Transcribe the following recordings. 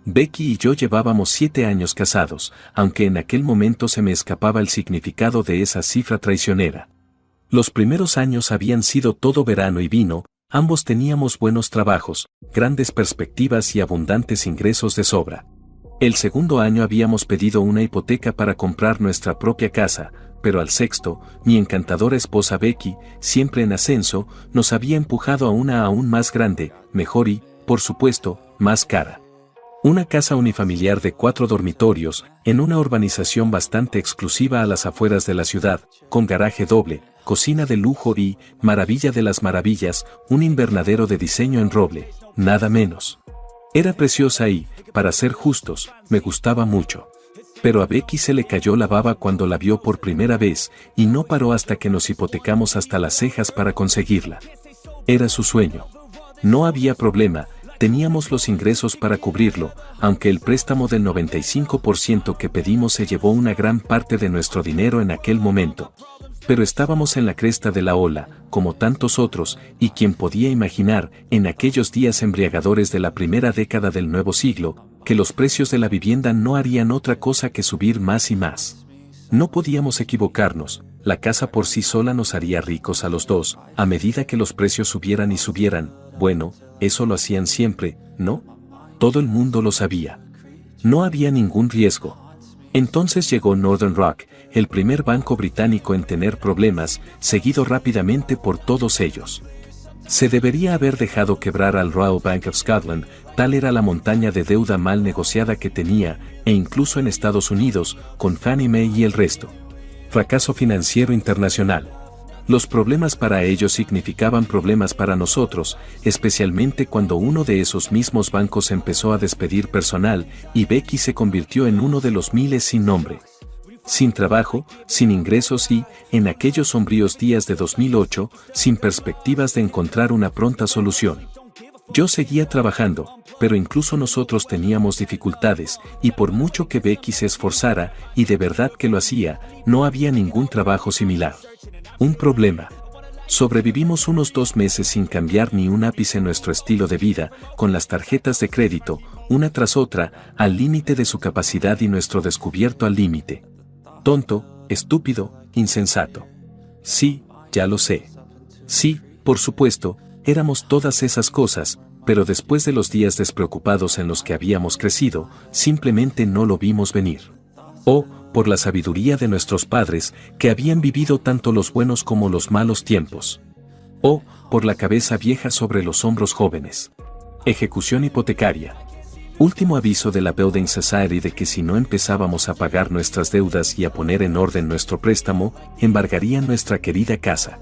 Becky y yo llevábamos 7 años casados, aunque en aquel momento se me escapaba el significado de esa cifra traicionera. Los primeros años habían sido todo verano y vino, ambos teníamos buenos trabajos, grandes perspectivas y abundantes ingresos de sobra. El segundo año habíamos pedido una hipoteca para comprar nuestra propia casa, pero al sexto, mi encantadora esposa Becky, siempre en ascenso, nos había empujado a una aún más grande, mejor y, por supuesto, más cara. Una casa unifamiliar de 4 dormitorios, en una urbanización bastante exclusiva a las afueras de la ciudad, con garaje doble, cocina de lujo y, maravilla de las maravillas, un invernadero de diseño en roble, nada menos. Era preciosa y, para ser justos, me gustaba mucho. Pero a Becky se le cayó la baba cuando la vio por primera vez, y no paró hasta que nos hipotecamos hasta las cejas para conseguirla. Era su sueño. No había problema, teníamos los ingresos para cubrirlo, aunque el préstamo del 95% que pedimos se llevó una gran parte de nuestro dinero en aquel momento. Pero estábamos en la cresta de la ola, como tantos otros, y quien podía imaginar, en aquellos días embriagadores de la primera década del nuevo siglo, que los precios de la vivienda no harían otra cosa que subir más y más. No podíamos equivocarnos, la casa por sí sola nos haría ricos a los dos, a medida que los precios subieran y subieran. Bueno, eso lo hacían siempre, ¿no? Todo el mundo lo sabía. No había ningún riesgo. Entonces llegó Northern Rock, el primer banco británico en tener problemas, seguido rápidamente por todos ellos. Se debería haber dejado quebrar al Royal Bank of Scotland, tal era la montaña de deuda mal negociada que tenía, e incluso en Estados Unidos, con Fannie Mae y el resto. Fracaso financiero internacional. Los problemas para ellos significaban problemas para nosotros, especialmente cuando uno de esos mismos bancos empezó a despedir personal y Becky se convirtió en uno de los miles sin nombre. Sin trabajo, sin ingresos y, en aquellos sombríos días de 2008, sin perspectivas de encontrar una pronta solución. Yo seguía trabajando, pero incluso nosotros teníamos dificultades, y por mucho que Becky se esforzara, y de verdad que lo hacía, no había ningún trabajo similar. Un problema. Sobrevivimos unos 2 meses sin cambiar ni un ápice en nuestro estilo de vida, con las tarjetas de crédito, una tras otra, al límite de su capacidad y nuestro descubierto al límite. Tonto, estúpido, insensato. Sí, ya lo sé. Sí, por supuesto, éramos todas esas cosas, pero después de los días despreocupados en los que habíamos crecido, simplemente no lo vimos venir. Oh, por la sabiduría de nuestros padres, que habían vivido tanto los buenos como los malos tiempos. Oh, por la cabeza vieja sobre los hombros jóvenes. Ejecución hipotecaria. Último aviso de la Building Society de que si no empezábamos a pagar nuestras deudas y a poner en orden nuestro préstamo, embargarían nuestra querida casa.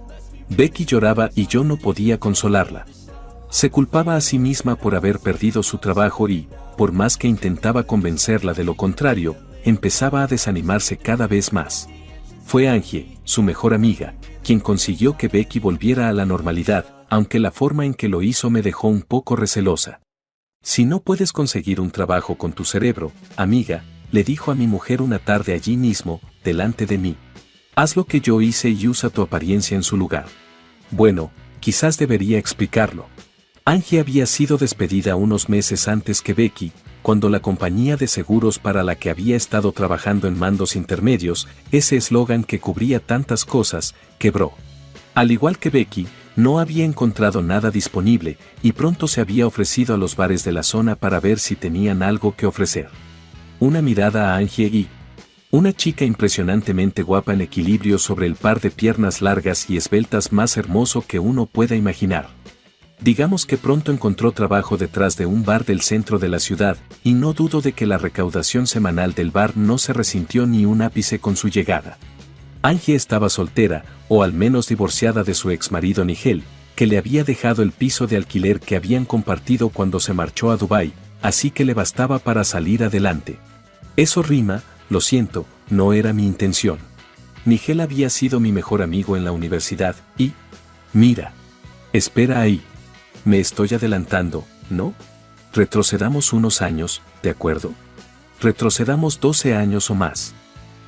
Becky lloraba y yo no podía consolarla. Se culpaba a sí misma por haber perdido su trabajo y, por más que intentaba convencerla de lo contrario, empezaba a desanimarse cada vez más. Fue Angie, su mejor amiga, quien consiguió que Becky volviera a la normalidad, aunque la forma en que lo hizo me dejó un poco recelosa. Si no puedes conseguir un trabajo con tu cerebro, amiga, le dijo a mi mujer una tarde allí mismo, delante de mí. Haz lo que yo hice y usa tu apariencia en su lugar. Bueno, quizás debería explicarlo. Angie había sido despedida unos meses antes que Becky, cuando la compañía de seguros para la que había estado trabajando en mandos intermedios, ese eslogan que cubría tantas cosas, quebró. Al igual que Becky, no había encontrado nada disponible, y pronto se había ofrecido a los bares de la zona para ver si tenían algo que ofrecer. Una mirada a Angie y una chica impresionantemente guapa en equilibrio sobre el par de piernas largas y esbeltas más hermoso que uno pueda imaginar. Digamos que pronto encontró trabajo detrás de un bar del centro de la ciudad, y no dudo de que la recaudación semanal del bar no se resintió ni un ápice con su llegada. Angie estaba soltera, o al menos divorciada de su exmarido Nigel, que le había dejado el piso de alquiler que habían compartido cuando se marchó a Dubái, así que le bastaba para salir adelante. Eso rima, lo siento, no era mi intención. Nigel había sido mi mejor amigo en la universidad, y... Mira. Espera ahí. Me estoy adelantando, ¿no? Retrocedamos unos años, ¿de acuerdo? Retrocedamos 12 años o más.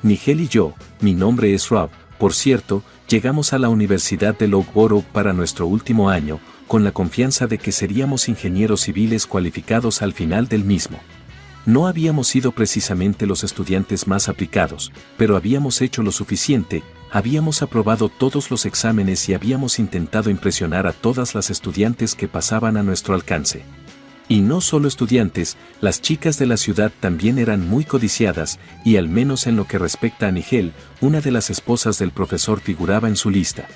Nigel y yo, mi nombre es Rob, por cierto, llegamos a la Universidad de Loughborough para nuestro último año, con la confianza de que seríamos ingenieros civiles cualificados al final del mismo. No habíamos sido precisamente los estudiantes más aplicados, pero habíamos hecho lo suficiente, habíamos aprobado todos los exámenes y habíamos intentado impresionar a todas las estudiantes que pasaban a nuestro alcance. Y no solo estudiantes, las chicas de la ciudad también eran muy codiciadas, y al menos en lo que respecta a Nigel, una de las esposas del profesor figuraba en su lista.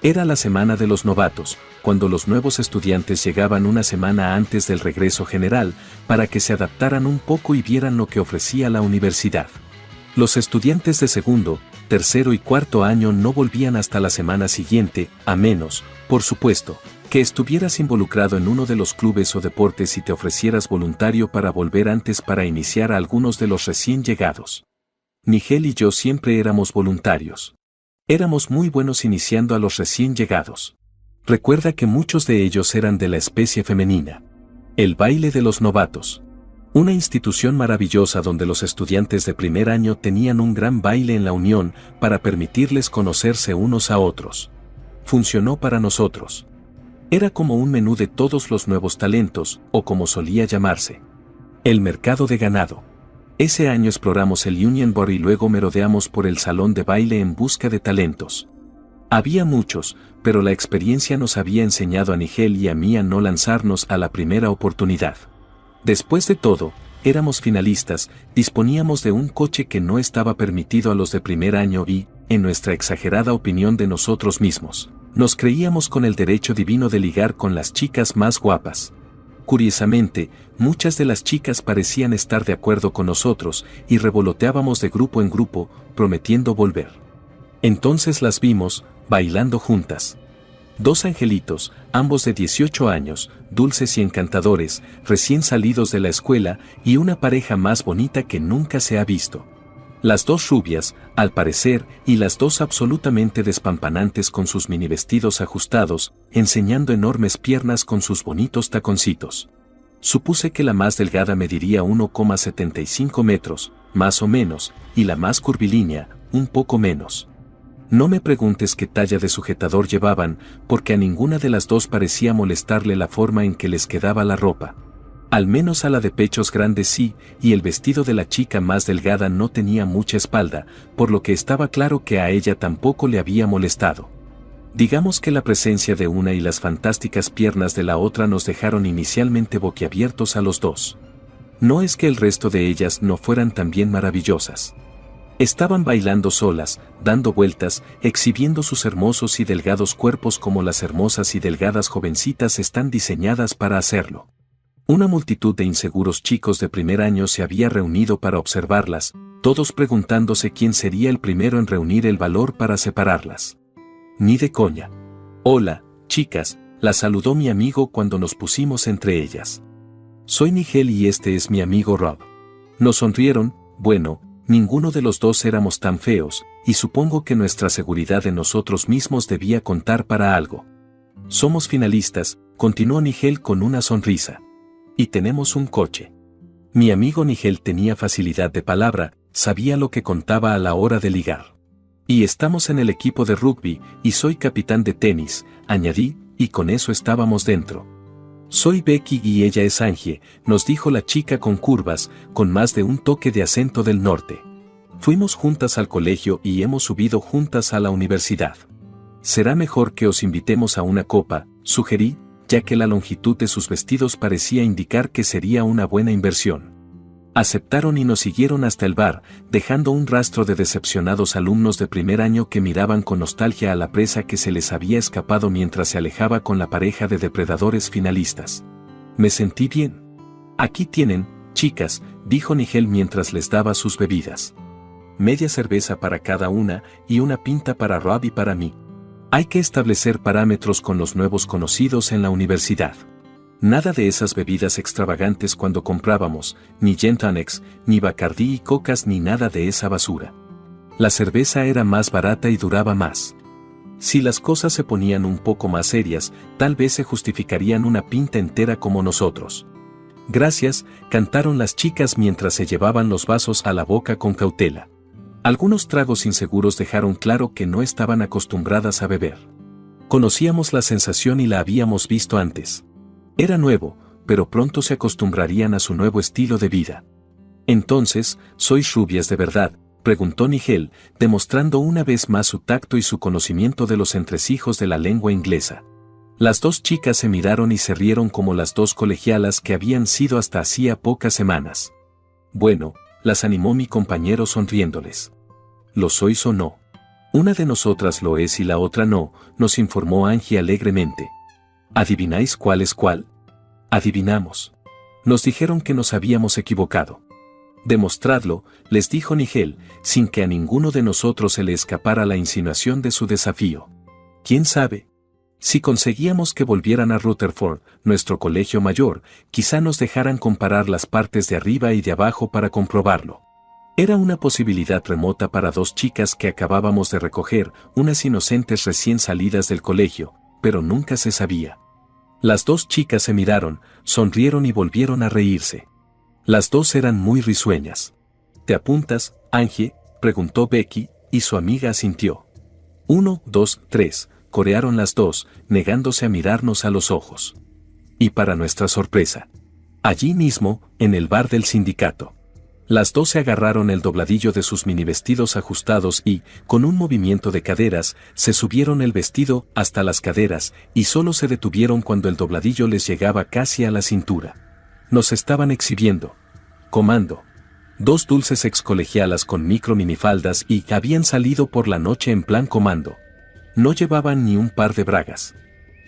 Era la semana de los novatos, cuando los nuevos estudiantes llegaban una semana antes del regreso general, para que se adaptaran un poco y vieran lo que ofrecía la universidad. Los estudiantes de segundo, tercero y cuarto año no volvían hasta la semana siguiente, a menos, por supuesto, que estuvieras involucrado en uno de los clubes o deportes y te ofrecieras voluntario para volver antes para iniciar a algunos de los recién llegados. Nigel y yo siempre éramos voluntarios. Éramos muy buenos iniciando a los recién llegados. Recuerda que muchos de ellos eran de la especie femenina. El baile de los novatos. Una institución maravillosa donde los estudiantes de primer año tenían un gran baile en la unión para permitirles conocerse unos a otros. Funcionó para nosotros. Era como un menú de todos los nuevos talentos, o como solía llamarse. El mercado de ganado. Ese año exploramos el Union Bar y luego merodeamos por el salón de baile en busca de talentos. Había muchos, pero la experiencia nos había enseñado a Nigel y a mí a no lanzarnos a la primera oportunidad. Después de todo, éramos finalistas, disponíamos de un coche que no estaba permitido a los de primer año y, en nuestra exagerada opinión de nosotros mismos, nos creíamos con el derecho divino de ligar con las chicas más guapas. Curiosamente, muchas de las chicas parecían estar de acuerdo con nosotros y revoloteábamos de grupo en grupo, prometiendo volver. Entonces las vimos, bailando juntas. Dos angelitos, ambos de 18 años, dulces y encantadores, recién salidos de la escuela, y una pareja más bonita que nunca se ha visto. Las dos rubias, al parecer, y las dos absolutamente despampanantes con sus mini vestidos ajustados, enseñando enormes piernas con sus bonitos taconcitos. Supuse que la más delgada mediría 1,75 metros, más o menos, y la más curvilínea, un poco menos. No me preguntes qué talla de sujetador llevaban, porque a ninguna de las dos parecía molestarle la forma en que les quedaba la ropa. Al menos a la de pechos grandes sí, y el vestido de la chica más delgada no tenía mucha espalda, por lo que estaba claro que a ella tampoco le había molestado. Digamos que la presencia de una y las fantásticas piernas de la otra nos dejaron inicialmente boquiabiertos a los dos. No es que el resto de ellas no fueran también maravillosas. Estaban bailando solas, dando vueltas, exhibiendo sus hermosos y delgados cuerpos como las hermosas y delgadas jovencitas están diseñadas para hacerlo. Una multitud de inseguros chicos de primer año se había reunido para observarlas, todos preguntándose quién sería el primero en reunir el valor para separarlas. Ni de coña. Hola, chicas, las saludó mi amigo cuando nos pusimos entre ellas. Soy Nigel y este es mi amigo Rob. Nos sonrieron, bueno, ninguno de los dos éramos tan feos, y supongo que nuestra seguridad en nosotros mismos debía contar para algo. Somos finalistas, continuó Nigel con una sonrisa. Y tenemos un coche. Mi amigo Nigel tenía facilidad de palabra, sabía lo que contaba a la hora de ligar. Y estamos en el equipo de rugby, y soy capitán de tenis, añadí, y con eso estábamos dentro. Soy Becky y ella es Angie, nos dijo la chica con curvas, con más de un toque de acento del norte. Fuimos juntas al colegio y hemos subido juntas a la universidad. Será mejor que os invitemos a una copa, sugerí, ya que la longitud de sus vestidos parecía indicar que sería una buena inversión. Aceptaron y nos siguieron hasta el bar, dejando un rastro de decepcionados alumnos de primer año que miraban con nostalgia a la presa que se les había escapado mientras se alejaba con la pareja de depredadores finalistas. Me sentí bien. Aquí tienen, chicas, dijo Nigel mientras les daba sus bebidas. Media cerveza para cada una y una pinta para Rob y para mí. Hay que establecer parámetros con los nuevos conocidos en la universidad. Nada de esas bebidas extravagantes cuando comprábamos, ni Gin Tonics, ni Bacardí y cocas ni nada de esa basura. La cerveza era más barata y duraba más. Si las cosas se ponían un poco más serias, tal vez se justificarían una pinta entera como nosotros. Gracias, cantaron las chicas mientras se llevaban los vasos a la boca con cautela. Algunos tragos inseguros dejaron claro que no estaban acostumbradas a beber. Conocíamos la sensación y la habíamos visto antes. Era nuevo, pero pronto se acostumbrarían a su nuevo estilo de vida. Entonces, ¿sois rubias de verdad?, preguntó Nigel, demostrando una vez más su tacto y su conocimiento de los entresijos de la lengua inglesa. Las dos chicas se miraron y se rieron como las dos colegialas que habían sido hasta hacía pocas semanas. Bueno, las animó mi compañero sonriéndoles. ¿Lo sois o no? Una de nosotras lo es y la otra no, nos informó Angie alegremente. ¿Adivináis cuál es cuál? Adivinamos. Nos dijeron que nos habíamos equivocado. Demostradlo, les dijo Nigel, sin que a ninguno de nosotros se le escapara la insinuación de su desafío. ¿Quién sabe? Si conseguíamos que volvieran a Rutherford, nuestro colegio mayor, quizá nos dejaran comparar las partes de arriba y de abajo para comprobarlo. Era una posibilidad remota para dos chicas que acabábamos de recoger, unas inocentes recién salidas del colegio, pero nunca se sabía. Las dos chicas se miraron, sonrieron y volvieron a reírse. Las dos eran muy risueñas. ¿Te apuntas, Angie?, preguntó Becky, y su amiga asintió. 1, 2, 3, corearon las dos, negándose a mirarnos a los ojos. Y para nuestra sorpresa, allí mismo, en el bar del sindicato, las dos se agarraron el dobladillo de sus minivestidos ajustados y, con un movimiento de caderas, se subieron el vestido hasta las caderas y solo se detuvieron cuando el dobladillo les llegaba casi a la cintura. Nos estaban exhibiendo. Comando. Dos dulces excolegialas con micro minifaldas y habían salido por la noche en plan comando. No llevaban ni un par de bragas.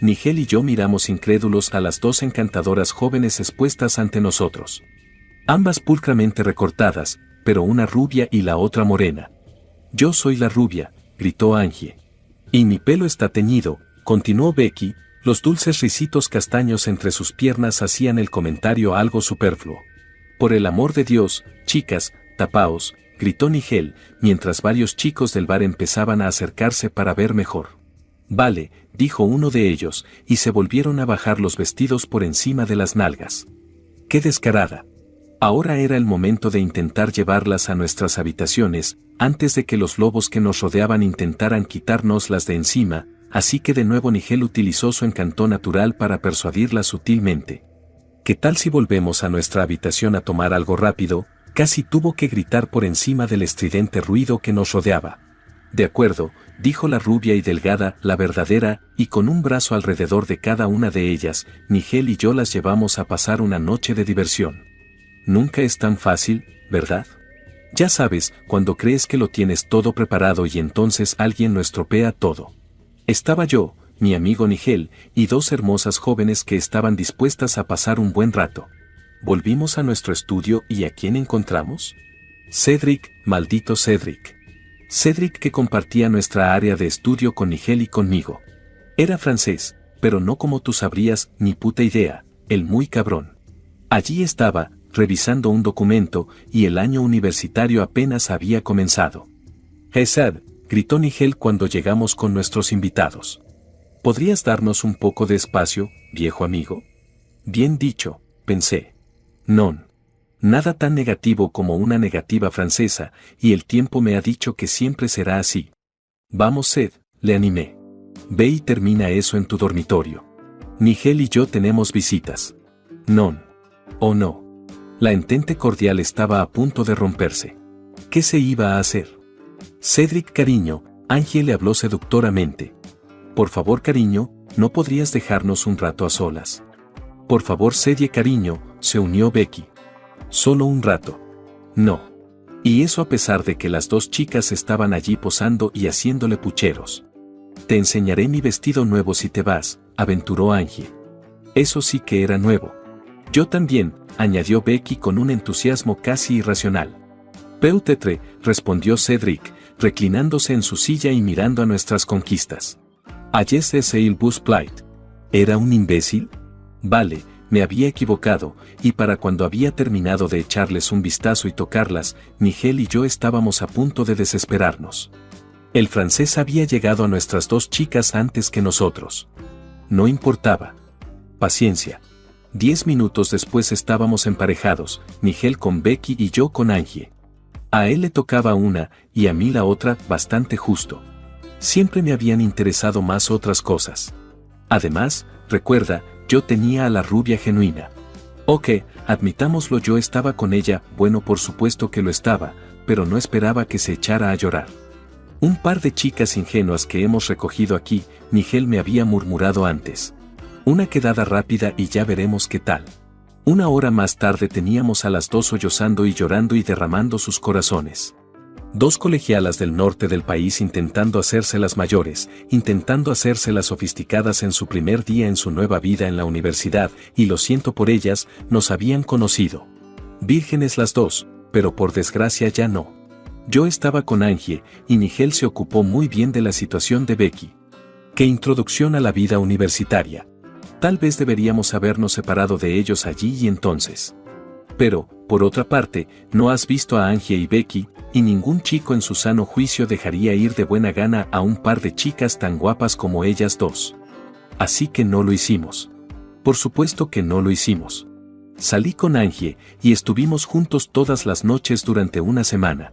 Nigel y yo miramos incrédulos a las dos encantadoras jóvenes expuestas ante nosotros. Ambas pulcramente recortadas, pero una rubia y la otra morena. Yo soy la rubia, gritó Angie. Y mi pelo está teñido, continuó Becky, los dulces risitos castaños entre sus piernas hacían el comentario algo superfluo. Por el amor de Dios, chicas, tapaos, gritó Nigel, mientras varios chicos del bar empezaban a acercarse para ver mejor. Vale, dijo uno de ellos, y se volvieron a bajar los vestidos por encima de las nalgas. ¡Qué descarada! Ahora era el momento de intentar llevarlas a nuestras habitaciones, antes de que los lobos que nos rodeaban intentaran quitárnoslas de encima, así que de nuevo Nigel utilizó su encanto natural para persuadirlas sutilmente. ¿Qué tal si volvemos a nuestra habitación a tomar algo rápido? Casi tuvo que gritar por encima del estridente ruido que nos rodeaba. De acuerdo, dijo la rubia y delgada, la verdadera, y con un brazo alrededor de cada una de ellas, Nigel y yo las llevamos a pasar una noche de diversión. Nunca es tan fácil, ¿verdad? Ya sabes, cuando crees que lo tienes todo preparado y entonces alguien lo estropea todo. Estaba yo, mi amigo Nigel, y dos hermosas jóvenes que estaban dispuestas a pasar un buen rato. Volvimos a nuestro estudio y ¿a quién encontramos? Cedric, maldito Cedric. Cedric que compartía nuestra área de estudio con Nigel y conmigo. Era francés, pero no como tú sabrías, ni puta idea, el muy cabrón. Allí estaba, revisando un documento, y el año universitario apenas había comenzado. «Jesad», gritó Nigel cuando llegamos con nuestros invitados. ¿Podrías darnos un poco de espacio, viejo amigo? Bien dicho, pensé. Non. Nada tan negativo como una negativa francesa, y el tiempo me ha dicho que siempre será así. Vamos, Ced, le animé. Ve y termina eso en tu dormitorio. Nigel y yo tenemos visitas. Non. Oh no. La entente cordial estaba a punto de romperse. ¿Qué se iba a hacer? Cedric, cariño, Angie le habló seductoramente. Por favor, cariño, ¿no podrías dejarnos un rato a solas? Por favor, Cedie, cariño, se unió Becky. Solo un rato. No. Y eso a pesar de que las dos chicas estaban allí posando y haciéndole pucheros. Te enseñaré mi vestido nuevo si te vas, aventuró Angie. Eso sí que era nuevo. Yo también, añadió Becky con un entusiasmo casi irracional. Peut-être, respondió Cedric, reclinándose en su silla y mirando a nuestras conquistas. Ayes es il bus plait. ¿Era un imbécil? Vale, me había equivocado, y para cuando había terminado de echarles un vistazo y tocarlas, Nigel y yo estábamos a punto de desesperarnos. El francés había llegado a nuestras dos chicas antes que nosotros. No importaba. Paciencia. 10 minutos después estábamos emparejados, Nigel con Becky y yo con Angie. A él le tocaba una, y a mí la otra, bastante justo. Siempre me habían interesado más otras cosas. Además, recuerda, yo tenía a la rubia genuina. Ok, admitámoslo, yo estaba con ella, bueno, por supuesto que lo estaba, pero no esperaba que se echara a llorar. Un par de chicas ingenuas que hemos recogido aquí, Nigel me había murmurado antes. Una quedada rápida y ya veremos qué tal. Una hora más tarde teníamos a las dos sollozando y llorando y derramando sus corazones. Dos colegialas del norte del país intentando hacerse las mayores, intentando hacerse las sofisticadas en su primer día en su nueva vida en la universidad, y lo siento por ellas, nos habían conocido. Vírgenes las dos, pero por desgracia ya no. Yo estaba con Angie, y Nigel se ocupó muy bien de la situación de Becky. ¡Qué introducción a la vida universitaria! Tal vez deberíamos habernos separado de ellos allí y entonces. Pero, por otra parte, no has visto a Angie y Becky, y ningún chico en su sano juicio dejaría ir de buena gana a un par de chicas tan guapas como ellas dos. Así que no lo hicimos. Por supuesto que no lo hicimos. Salí con Angie, y estuvimos juntos todas las noches durante una semana.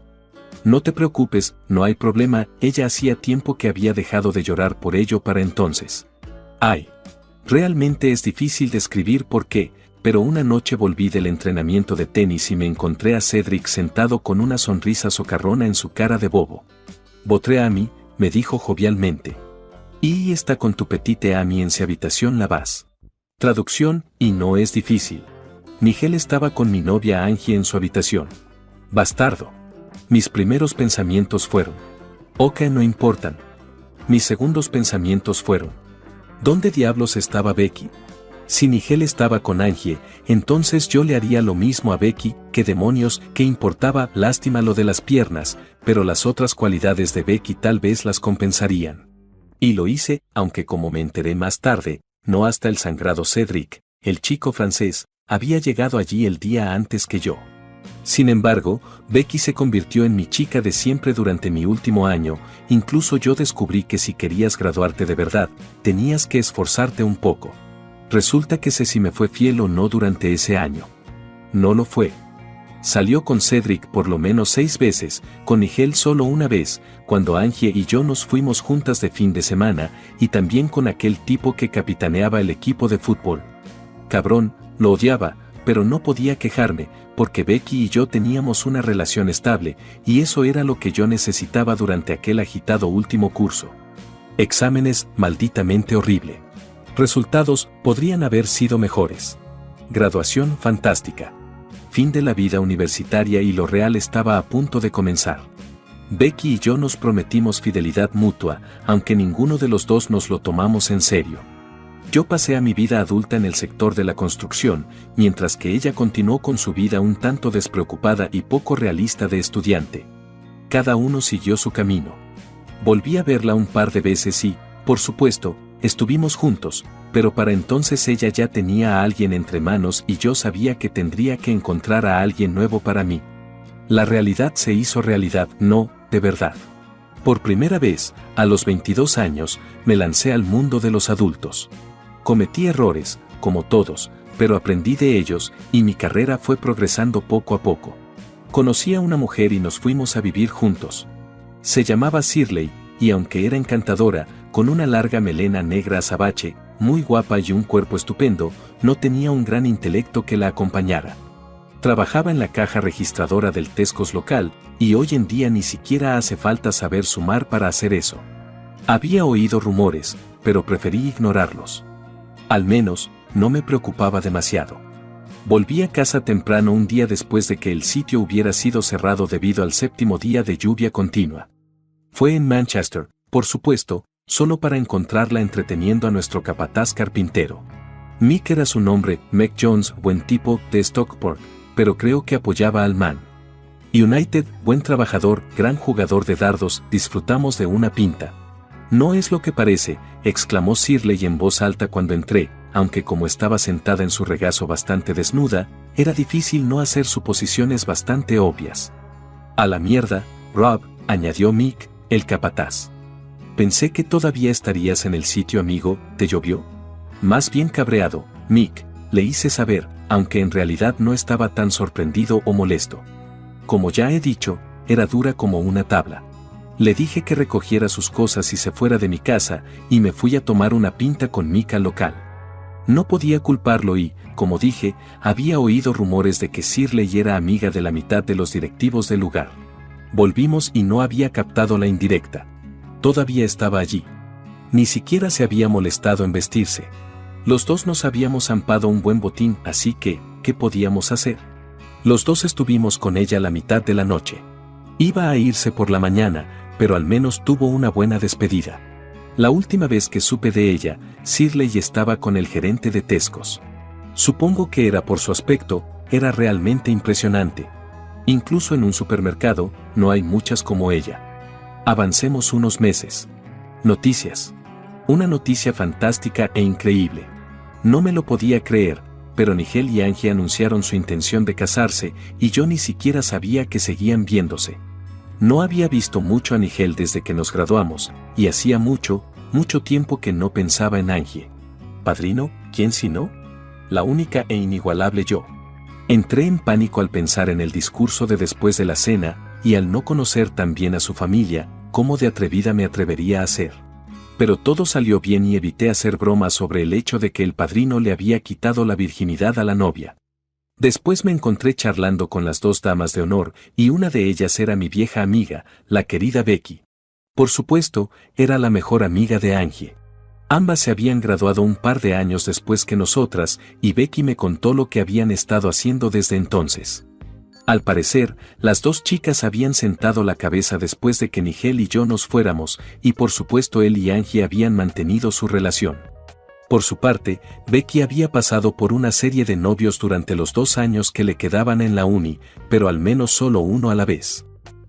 No te preocupes, no hay problema, ella hacía tiempo que había dejado de llorar por ello para entonces. Ay. Realmente es difícil describir por qué, pero una noche volví del entrenamiento de tenis y me encontré a Cedric sentado con una sonrisa socarrona en su cara de bobo. Votre ami, me dijo jovialmente. Y está con tu petite ami en su habitación la vas. Traducción, y no es difícil. Nigel estaba con mi novia Angie en su habitación. Bastardo. Mis primeros pensamientos fueron. Ok, no importan. Mis segundos pensamientos fueron. ¿Dónde diablos estaba Becky? Si Nigel estaba con Angie, entonces yo le haría lo mismo a Becky, ¿qué demonios, qué importaba? Lástima lo de las piernas, pero las otras cualidades de Becky tal vez las compensarían. Y lo hice, aunque como me enteré más tarde, no hasta el sangrado Cedric, el chico francés, había llegado allí el día antes que yo. Sin embargo, Becky se convirtió en mi chica de siempre durante mi último año, incluso yo descubrí que si querías graduarte de verdad, tenías que esforzarte un poco. Resulta que sé si me fue fiel o no durante ese año. No lo fue. Salió con Cedric por lo menos 6 veces, con Nigel solo una vez, cuando Angie y yo nos fuimos juntas de fin de semana, y también con aquel tipo que capitaneaba el equipo de fútbol. Cabrón, lo odiaba, pero no podía quejarme, porque Becky y yo teníamos una relación estable, y eso era lo que yo necesitaba durante aquel agitado último curso. Exámenes, malditamente horrible. Resultados, podrían haber sido mejores. Graduación, fantástica. Fin de la vida universitaria y lo real estaba a punto de comenzar. Becky y yo nos prometimos fidelidad mutua, aunque ninguno de los dos nos lo tomamos en serio. Yo pasé a mi vida adulta en el sector de la construcción, mientras que ella continuó con su vida un tanto despreocupada y poco realista de estudiante. Cada uno siguió su camino. Volví a verla un par de veces y, por supuesto, estuvimos juntos, pero para entonces ella ya tenía a alguien entre manos y yo sabía que tendría que encontrar a alguien nuevo para mí. La realidad se hizo realidad, no, de verdad. Por primera vez, a los 22 años, me lancé al mundo de los adultos. Cometí errores, como todos, pero aprendí de ellos, y mi carrera fue progresando poco a poco. Conocí a una mujer y nos fuimos a vivir juntos. Se llamaba Shirley, y aunque era encantadora, con una larga melena negra azabache, muy guapa y un cuerpo estupendo, no tenía un gran intelecto que la acompañara. Trabajaba en la caja registradora del Tescos local, y hoy en día ni siquiera hace falta saber sumar para hacer eso. Había oído rumores, pero preferí ignorarlos. Al menos, no me preocupaba demasiado. Volví a casa temprano un día después de que el sitio hubiera sido cerrado debido al 7º día de lluvia continua. Fue en Manchester, por supuesto, solo para encontrarla entreteniendo a nuestro capataz carpintero. Mick era su nombre, Mac Jones, buen tipo, de Stockport, pero creo que apoyaba al Man United, buen trabajador, gran jugador de dardos, disfrutamos de una pinta. No es lo que parece, exclamó Shirley en voz alta cuando entré, aunque como estaba sentada en su regazo bastante desnuda, era difícil no hacer suposiciones bastante obvias. A la mierda, Rob, añadió Mick, el capataz. Pensé que todavía estarías en el sitio, amigo, ¿te llovió? Más bien cabreado, Mick, le hice saber, aunque en realidad no estaba tan sorprendido o molesto. Como ya he dicho, era dura como una tabla. Le dije que recogiera sus cosas y se fuera de mi casa, y me fui a tomar una pinta con Mick al local. No podía culparlo y, como dije, había oído rumores de que Shirley era amiga de la mitad de los directivos del lugar. Volvimos y no había captado la indirecta. Todavía estaba allí. Ni siquiera se había molestado en vestirse. Los dos nos habíamos zampado un buen botín, así que, ¿qué podíamos hacer? Los dos estuvimos con ella la mitad de la noche. Iba a irse por la mañana, pero al menos tuvo una buena despedida. La última vez que supe de ella, Shirley estaba con el gerente de Tescos. Supongo que era por su aspecto, era realmente impresionante. Incluso en un supermercado, no hay muchas como ella. Avancemos unos meses. Noticias. Una noticia fantástica e increíble. No me lo podía creer, pero Nigel y Angie anunciaron su intención de casarse y yo ni siquiera sabía que seguían viéndose. No había visto mucho a Nigel desde que nos graduamos, y hacía mucho tiempo que no pensaba en Angie. ¿Padrino? ¿Quién si no? La única e inigualable yo. Entré en pánico al pensar en el discurso de después de la cena, y al no conocer tan bien a su familia, cómo de atrevida me atrevería a ser. Pero todo salió bien y evité hacer bromas sobre el hecho de que el padrino le había quitado la virginidad a la novia. Después me encontré charlando con las dos damas de honor, y una de ellas era mi vieja amiga, la querida Becky. Por supuesto, era la mejor amiga de Angie. Ambas se habían graduado un par de años después que nosotras, y Becky me contó lo que habían estado haciendo desde entonces. Al parecer, las dos chicas habían sentado la cabeza después de que Nigel y yo nos fuéramos, y por supuesto él y Angie habían mantenido su relación. Por su parte, Becky había pasado por una serie de novios durante los 2 años que le quedaban en la uni, pero al menos solo uno a la vez.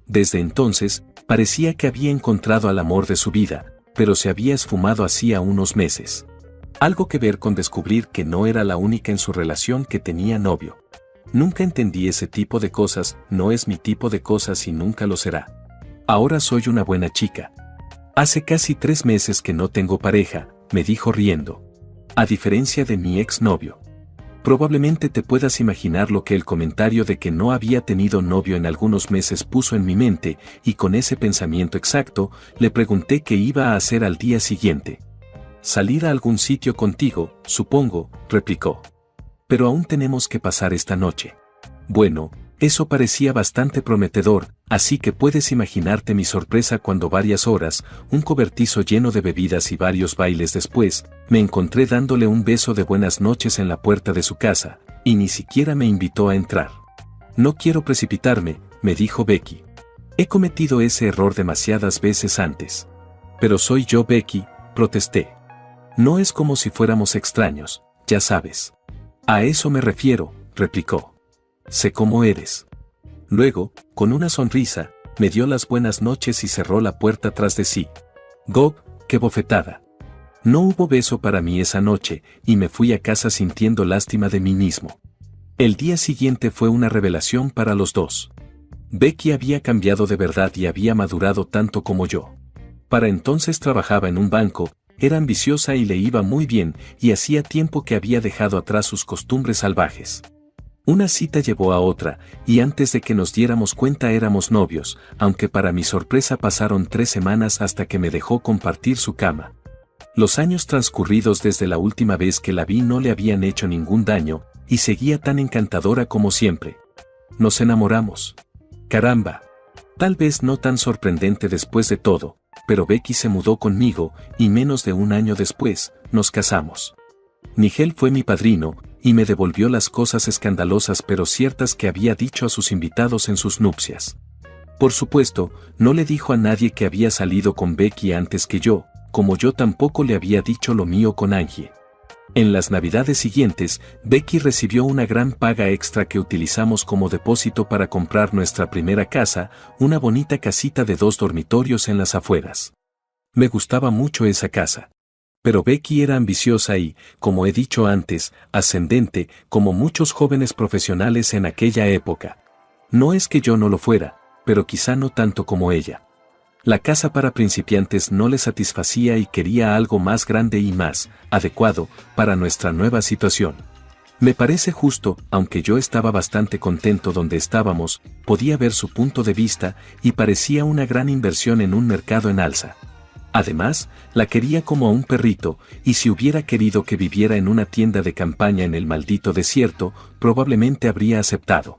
Desde entonces, parecía que había encontrado al amor de su vida, pero se había esfumado hacía unos meses. Algo que ver con descubrir que no era la única en su relación que tenía novio. Nunca entendí ese tipo de cosas, no es mi tipo de cosas y nunca lo será. Ahora soy una buena chica. Hace casi 3 meses que no tengo pareja, me dijo riendo. A diferencia de mi exnovio. Probablemente te puedas imaginar lo que el comentario de que no había tenido novio en algunos meses puso en mi mente, y con ese pensamiento exacto, le pregunté qué iba a hacer al día siguiente. Salir a algún sitio contigo, supongo, replicó. Pero aún tenemos que pasar esta noche. Bueno, eso parecía bastante prometedor, así que puedes imaginarte mi sorpresa cuando varias horas, un cobertizo lleno de bebidas y varios bailes después, me encontré dándole un beso de buenas noches en la puerta de su casa, y ni siquiera me invitó a entrar. No quiero precipitarme, me dijo Becky. He cometido ese error demasiadas veces antes. Pero soy yo, Becky, protesté. No es como si fuéramos extraños, ya sabes. A eso me refiero, replicó. Sé cómo eres. Luego, con una sonrisa, me dio las buenas noches y cerró la puerta tras de sí. Gob, qué bofetada. No hubo beso para mí esa noche, y me fui a casa sintiendo lástima de mí mismo. El día siguiente fue una revelación para los dos. Becky había cambiado de verdad y había madurado tanto como yo. Para entonces trabajaba en un banco, era ambiciosa y le iba muy bien, y hacía tiempo que había dejado atrás sus costumbres salvajes. Una cita llevó a otra, y antes de que nos diéramos cuenta éramos novios, aunque para mi sorpresa pasaron 3 semanas hasta que me dejó compartir su cama. Los años transcurridos desde la última vez que la vi no le habían hecho ningún daño, y seguía tan encantadora como siempre. Nos enamoramos. Caramba. Tal vez no tan sorprendente después de todo, pero Becky se mudó conmigo, y menos de 1 año después, nos casamos. Nigel fue mi padrino, y me devolvió las cosas escandalosas pero ciertas que había dicho a sus invitados en sus nupcias. Por supuesto, no le dijo a nadie que había salido con Becky antes que yo, como yo tampoco le había dicho lo mío con Angie. En las navidades siguientes, Becky recibió una gran paga extra que utilizamos como depósito para comprar nuestra primera casa, una bonita casita de 2 dormitorios en las afueras. Me gustaba mucho esa casa. Pero Becky era ambiciosa y, como he dicho antes, ascendente, como muchos jóvenes profesionales en aquella época. No es que yo no lo fuera, pero quizá no tanto como ella. La casa para principiantes no le satisfacía y quería algo más grande y más adecuado para nuestra nueva situación. Me parece justo, aunque yo estaba bastante contento donde estábamos, podía ver su punto de vista y parecía una gran inversión en un mercado en alza. Además, la quería como a un perrito, y si hubiera querido que viviera en una tienda de campaña en el maldito desierto, probablemente habría aceptado.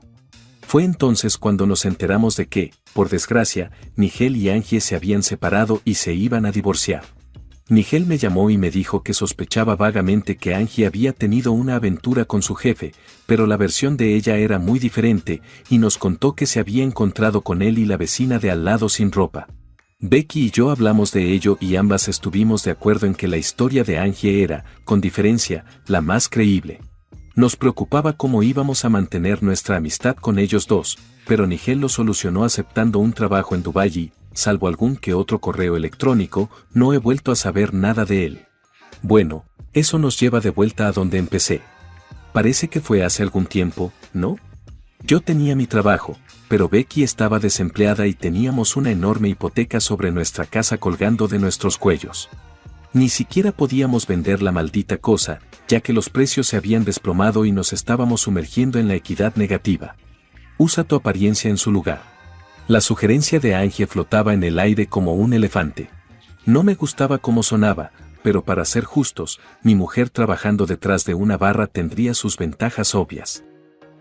Fue entonces cuando nos enteramos de que, por desgracia, Nigel y Angie se habían separado y se iban a divorciar. Nigel me llamó y me dijo que sospechaba vagamente que Angie había tenido una aventura con su jefe, pero la versión de ella era muy diferente, y nos contó que se había encontrado con él y la vecina de al lado sin ropa. Becky y yo hablamos de ello y ambas estuvimos de acuerdo en que la historia de Angie era, con diferencia, la más creíble. Nos preocupaba cómo íbamos a mantener nuestra amistad con ellos dos, pero Nigel lo solucionó aceptando un trabajo en Dubái y, salvo algún que otro correo electrónico, no he vuelto a saber nada de él. Bueno, eso nos lleva de vuelta a donde empecé. Parece que fue hace algún tiempo, ¿no? Yo tenía mi trabajo, pero Becky estaba desempleada y teníamos una enorme hipoteca sobre nuestra casa colgando de nuestros cuellos. Ni siquiera podíamos vender la maldita cosa, ya que los precios se habían desplomado y nos estábamos sumergiendo en la equidad negativa. Usa tu apariencia en su lugar. La sugerencia de Angie flotaba en el aire como un elefante. No me gustaba cómo sonaba, pero para ser justos, mi mujer trabajando detrás de una barra tendría sus ventajas obvias.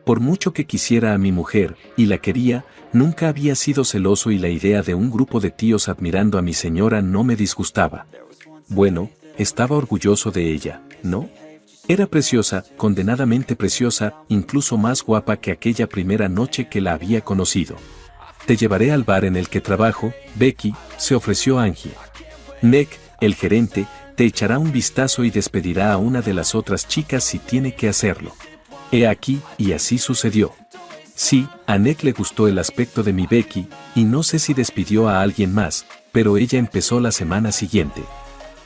Por mucho que quisiera a mi mujer, y la quería, nunca había sido celoso y la idea de un grupo de tíos admirando a mi señora no me disgustaba. Bueno, estaba orgulloso de ella, ¿no? Era preciosa, condenadamente preciosa, incluso más guapa que aquella primera noche que la había conocido. Te llevaré al bar en el que trabajo, Becky, se ofreció Angie. Nick, el gerente, te echará un vistazo y despedirá a una de las otras chicas si tiene que hacerlo. He aquí, y así sucedió. Sí, a Nick le gustó el aspecto de mi Becky, y no sé si despidió a alguien más, pero ella empezó la semana siguiente.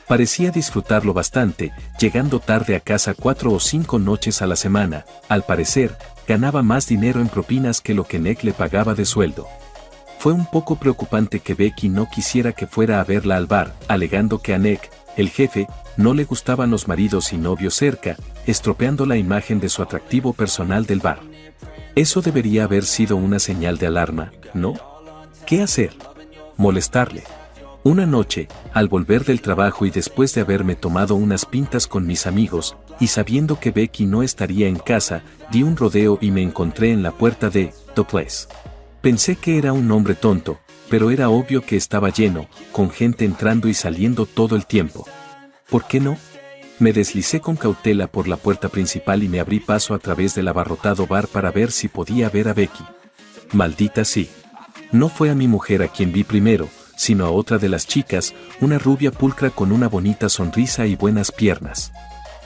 Parecía disfrutarlo bastante, llegando tarde a casa 4 o 5 noches a la semana. Al parecer, ganaba más dinero en propinas que lo que Nick le pagaba de sueldo. Fue un poco preocupante que Becky no quisiera que fuera a verla al bar, alegando que a Nick, el jefe, no le gustaban los maridos y novios cerca, estropeando la imagen de su atractivo personal del bar. Eso debería haber sido una señal de alarma, ¿no? ¿Qué hacer? Molestarle. Una noche, al volver del trabajo y después de haberme tomado unas pintas con mis amigos, y sabiendo que Becky no estaría en casa, di un rodeo y me encontré en la puerta de The Place. Pensé que era un hombre tonto, pero era obvio que estaba lleno, con gente entrando y saliendo todo el tiempo. ¿Por qué no? Me deslicé con cautela por la puerta principal y me abrí paso a través del abarrotado bar para ver si podía ver a Becky. Maldita sí. No fue a mi mujer a quien vi primero, sino a otra de las chicas, una rubia pulcra con una bonita sonrisa y buenas piernas.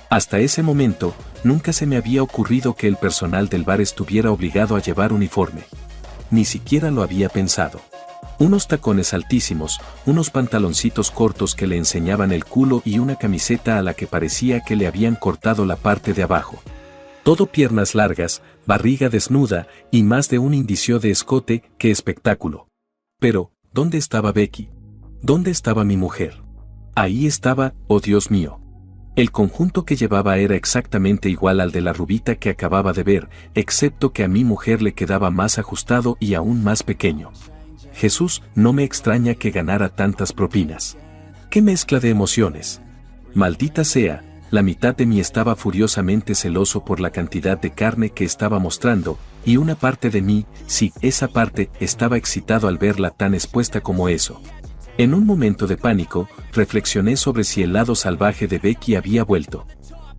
Hasta ese momento, nunca se me había ocurrido que el personal del bar estuviera obligado a llevar uniforme. Ni siquiera lo había pensado. Unos tacones altísimos, unos pantaloncitos cortos que le enseñaban el culo y una camiseta a la que parecía que le habían cortado la parte de abajo. Todo piernas largas, barriga desnuda y más de un indicio de escote. ¡Qué espectáculo! Pero, ¿dónde estaba Becky? ¿Dónde estaba mi mujer? Ahí estaba, oh Dios mío. El conjunto que llevaba era exactamente igual al de la rubita que acababa de ver, excepto que a mi mujer le quedaba más ajustado y aún más pequeño. Jesús, no me extraña que ganara tantas propinas. ¡Qué mezcla de emociones! Maldita sea, la mitad de mí estaba furiosamente celoso por la cantidad de carne que estaba mostrando, y una parte de mí, sí, esa parte, estaba excitado al verla tan expuesta como eso. En un momento de pánico, reflexioné sobre si el lado salvaje de Becky había vuelto.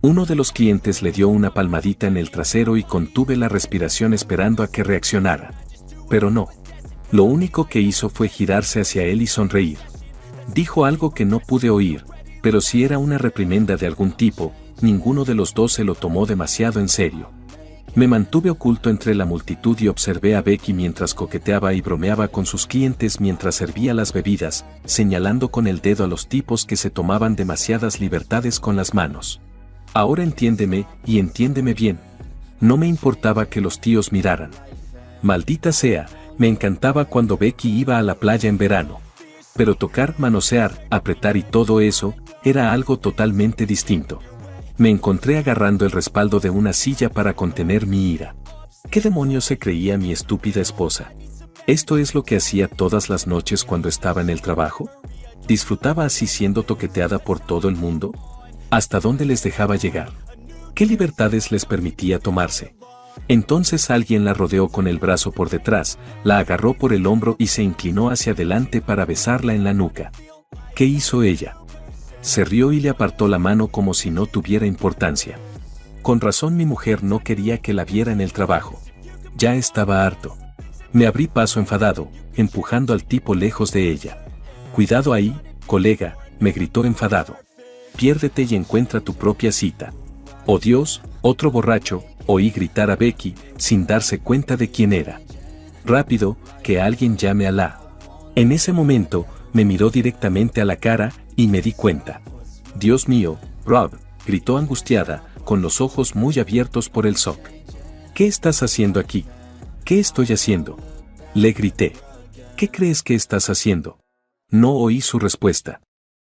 Uno de los clientes le dio una palmadita en el trasero y contuve la respiración esperando a que reaccionara. Pero no. Lo único que hizo fue girarse hacia él y sonreír. Dijo algo que no pude oír, pero si era una reprimenda de algún tipo, ninguno de los dos se lo tomó demasiado en serio. Me mantuve oculto entre la multitud y observé a Becky mientras coqueteaba y bromeaba con sus clientes mientras servía las bebidas, señalando con el dedo a los tipos que se tomaban demasiadas libertades con las manos. Ahora entiéndeme, y entiéndeme bien. No me importaba que los tíos miraran. Maldita sea, me encantaba cuando Becky iba a la playa en verano. Pero tocar, manosear, apretar y todo eso, era algo totalmente distinto. Me encontré agarrando el respaldo de una silla para contener mi ira. ¿Qué demonios se creía mi estúpida esposa? ¿Esto es lo que hacía todas las noches cuando estaba en el trabajo? ¿Disfrutaba así siendo toqueteada por todo el mundo? ¿Hasta dónde les dejaba llegar? ¿Qué libertades les permitía tomarse? Entonces alguien la rodeó con el brazo por detrás, la agarró por el hombro y se inclinó hacia adelante para besarla en la nuca. ¿Qué hizo ella? Se rió y le apartó la mano como si no tuviera importancia. Con razón mi mujer no quería que la viera en el trabajo. Ya estaba harto. Me abrí paso enfadado, empujando al tipo lejos de ella. «Cuidado ahí, colega», me gritó enfadado. «Piérdete y encuentra tu propia cita». «Oh Dios», otro borracho, oí gritar a Becky, sin darse cuenta de quién era. «Rápido, que alguien llame a la». En ese momento, me miró directamente a la cara, y me di cuenta. «Dios mío, Rob», gritó angustiada, con los ojos muy abiertos por el shock. «¿Qué estás haciendo aquí?» «¿Qué estoy haciendo?», le grité. «¿Qué crees que estás haciendo?». No oí su respuesta.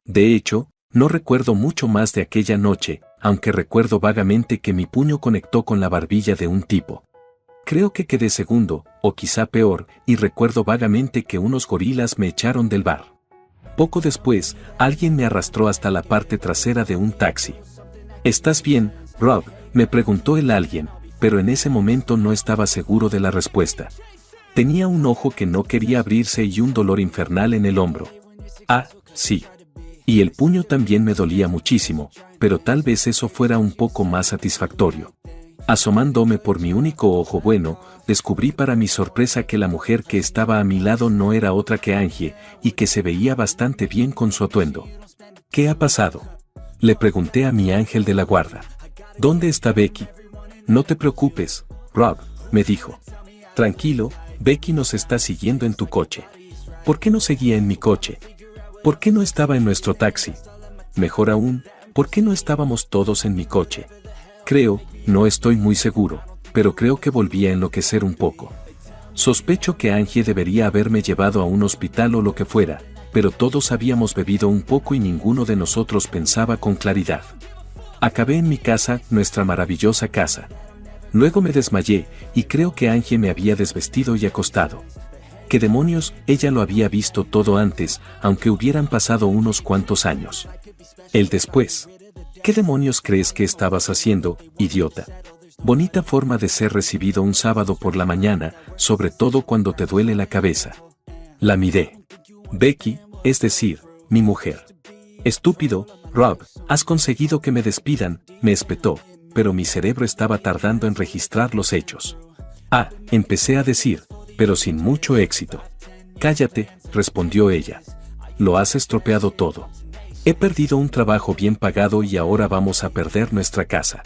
De hecho, no recuerdo mucho más de aquella noche, aunque recuerdo vagamente que mi puño conectó con la barbilla de un tipo. Creo que quedé segundo, o quizá peor, y recuerdo vagamente que unos gorilas me echaron del bar. Poco después, alguien me arrastró hasta la parte trasera de un taxi. «¿Estás bien, Rob?», me preguntó el alguien, pero en ese momento no estaba seguro de la respuesta. Tenía un ojo que no quería abrirse y un dolor infernal en el hombro. «Ah, sí». Y el puño también me dolía muchísimo, pero tal vez eso fuera un poco más satisfactorio. Asomándome por mi único ojo bueno, descubrí para mi sorpresa que la mujer que estaba a mi lado no era otra que Angie, y que se veía bastante bien con su atuendo. «¿Qué ha pasado?», le pregunté a mi ángel de la guarda. «¿Dónde está Becky?». «No te preocupes, Rob», me dijo. «Tranquilo, Becky nos está siguiendo en tu coche». «¿Por qué no seguía en mi coche? ¿Por qué no estaba en nuestro taxi? Mejor aún, ¿por qué no estábamos todos en mi coche?». «Creo, no estoy muy seguro, pero creo que volví a enloquecer un poco. Sospecho que Angie debería haberme llevado a un hospital o lo que fuera, pero todos habíamos bebido un poco y ninguno de nosotros pensaba con claridad. Acabé en mi casa, nuestra maravillosa casa. Luego me desmayé, y creo que Angie me había desvestido y acostado. ¿Qué demonios?, ella lo había visto todo antes, aunque hubieran pasado unos cuantos años. El después. ¿Qué demonios crees que estabas haciendo, idiota? Bonita forma de ser recibido un sábado por la mañana, sobre todo cuando te duele la cabeza. La miré. Becky, es decir, mi mujer. «Estúpido, Rob, has conseguido que me despidan», me espetó, pero mi cerebro estaba tardando en registrar los hechos. «Ah», empecé a decir, pero sin mucho éxito. «Cállate», respondió ella. «Lo has estropeado todo. He perdido un trabajo bien pagado y ahora vamos a perder nuestra casa».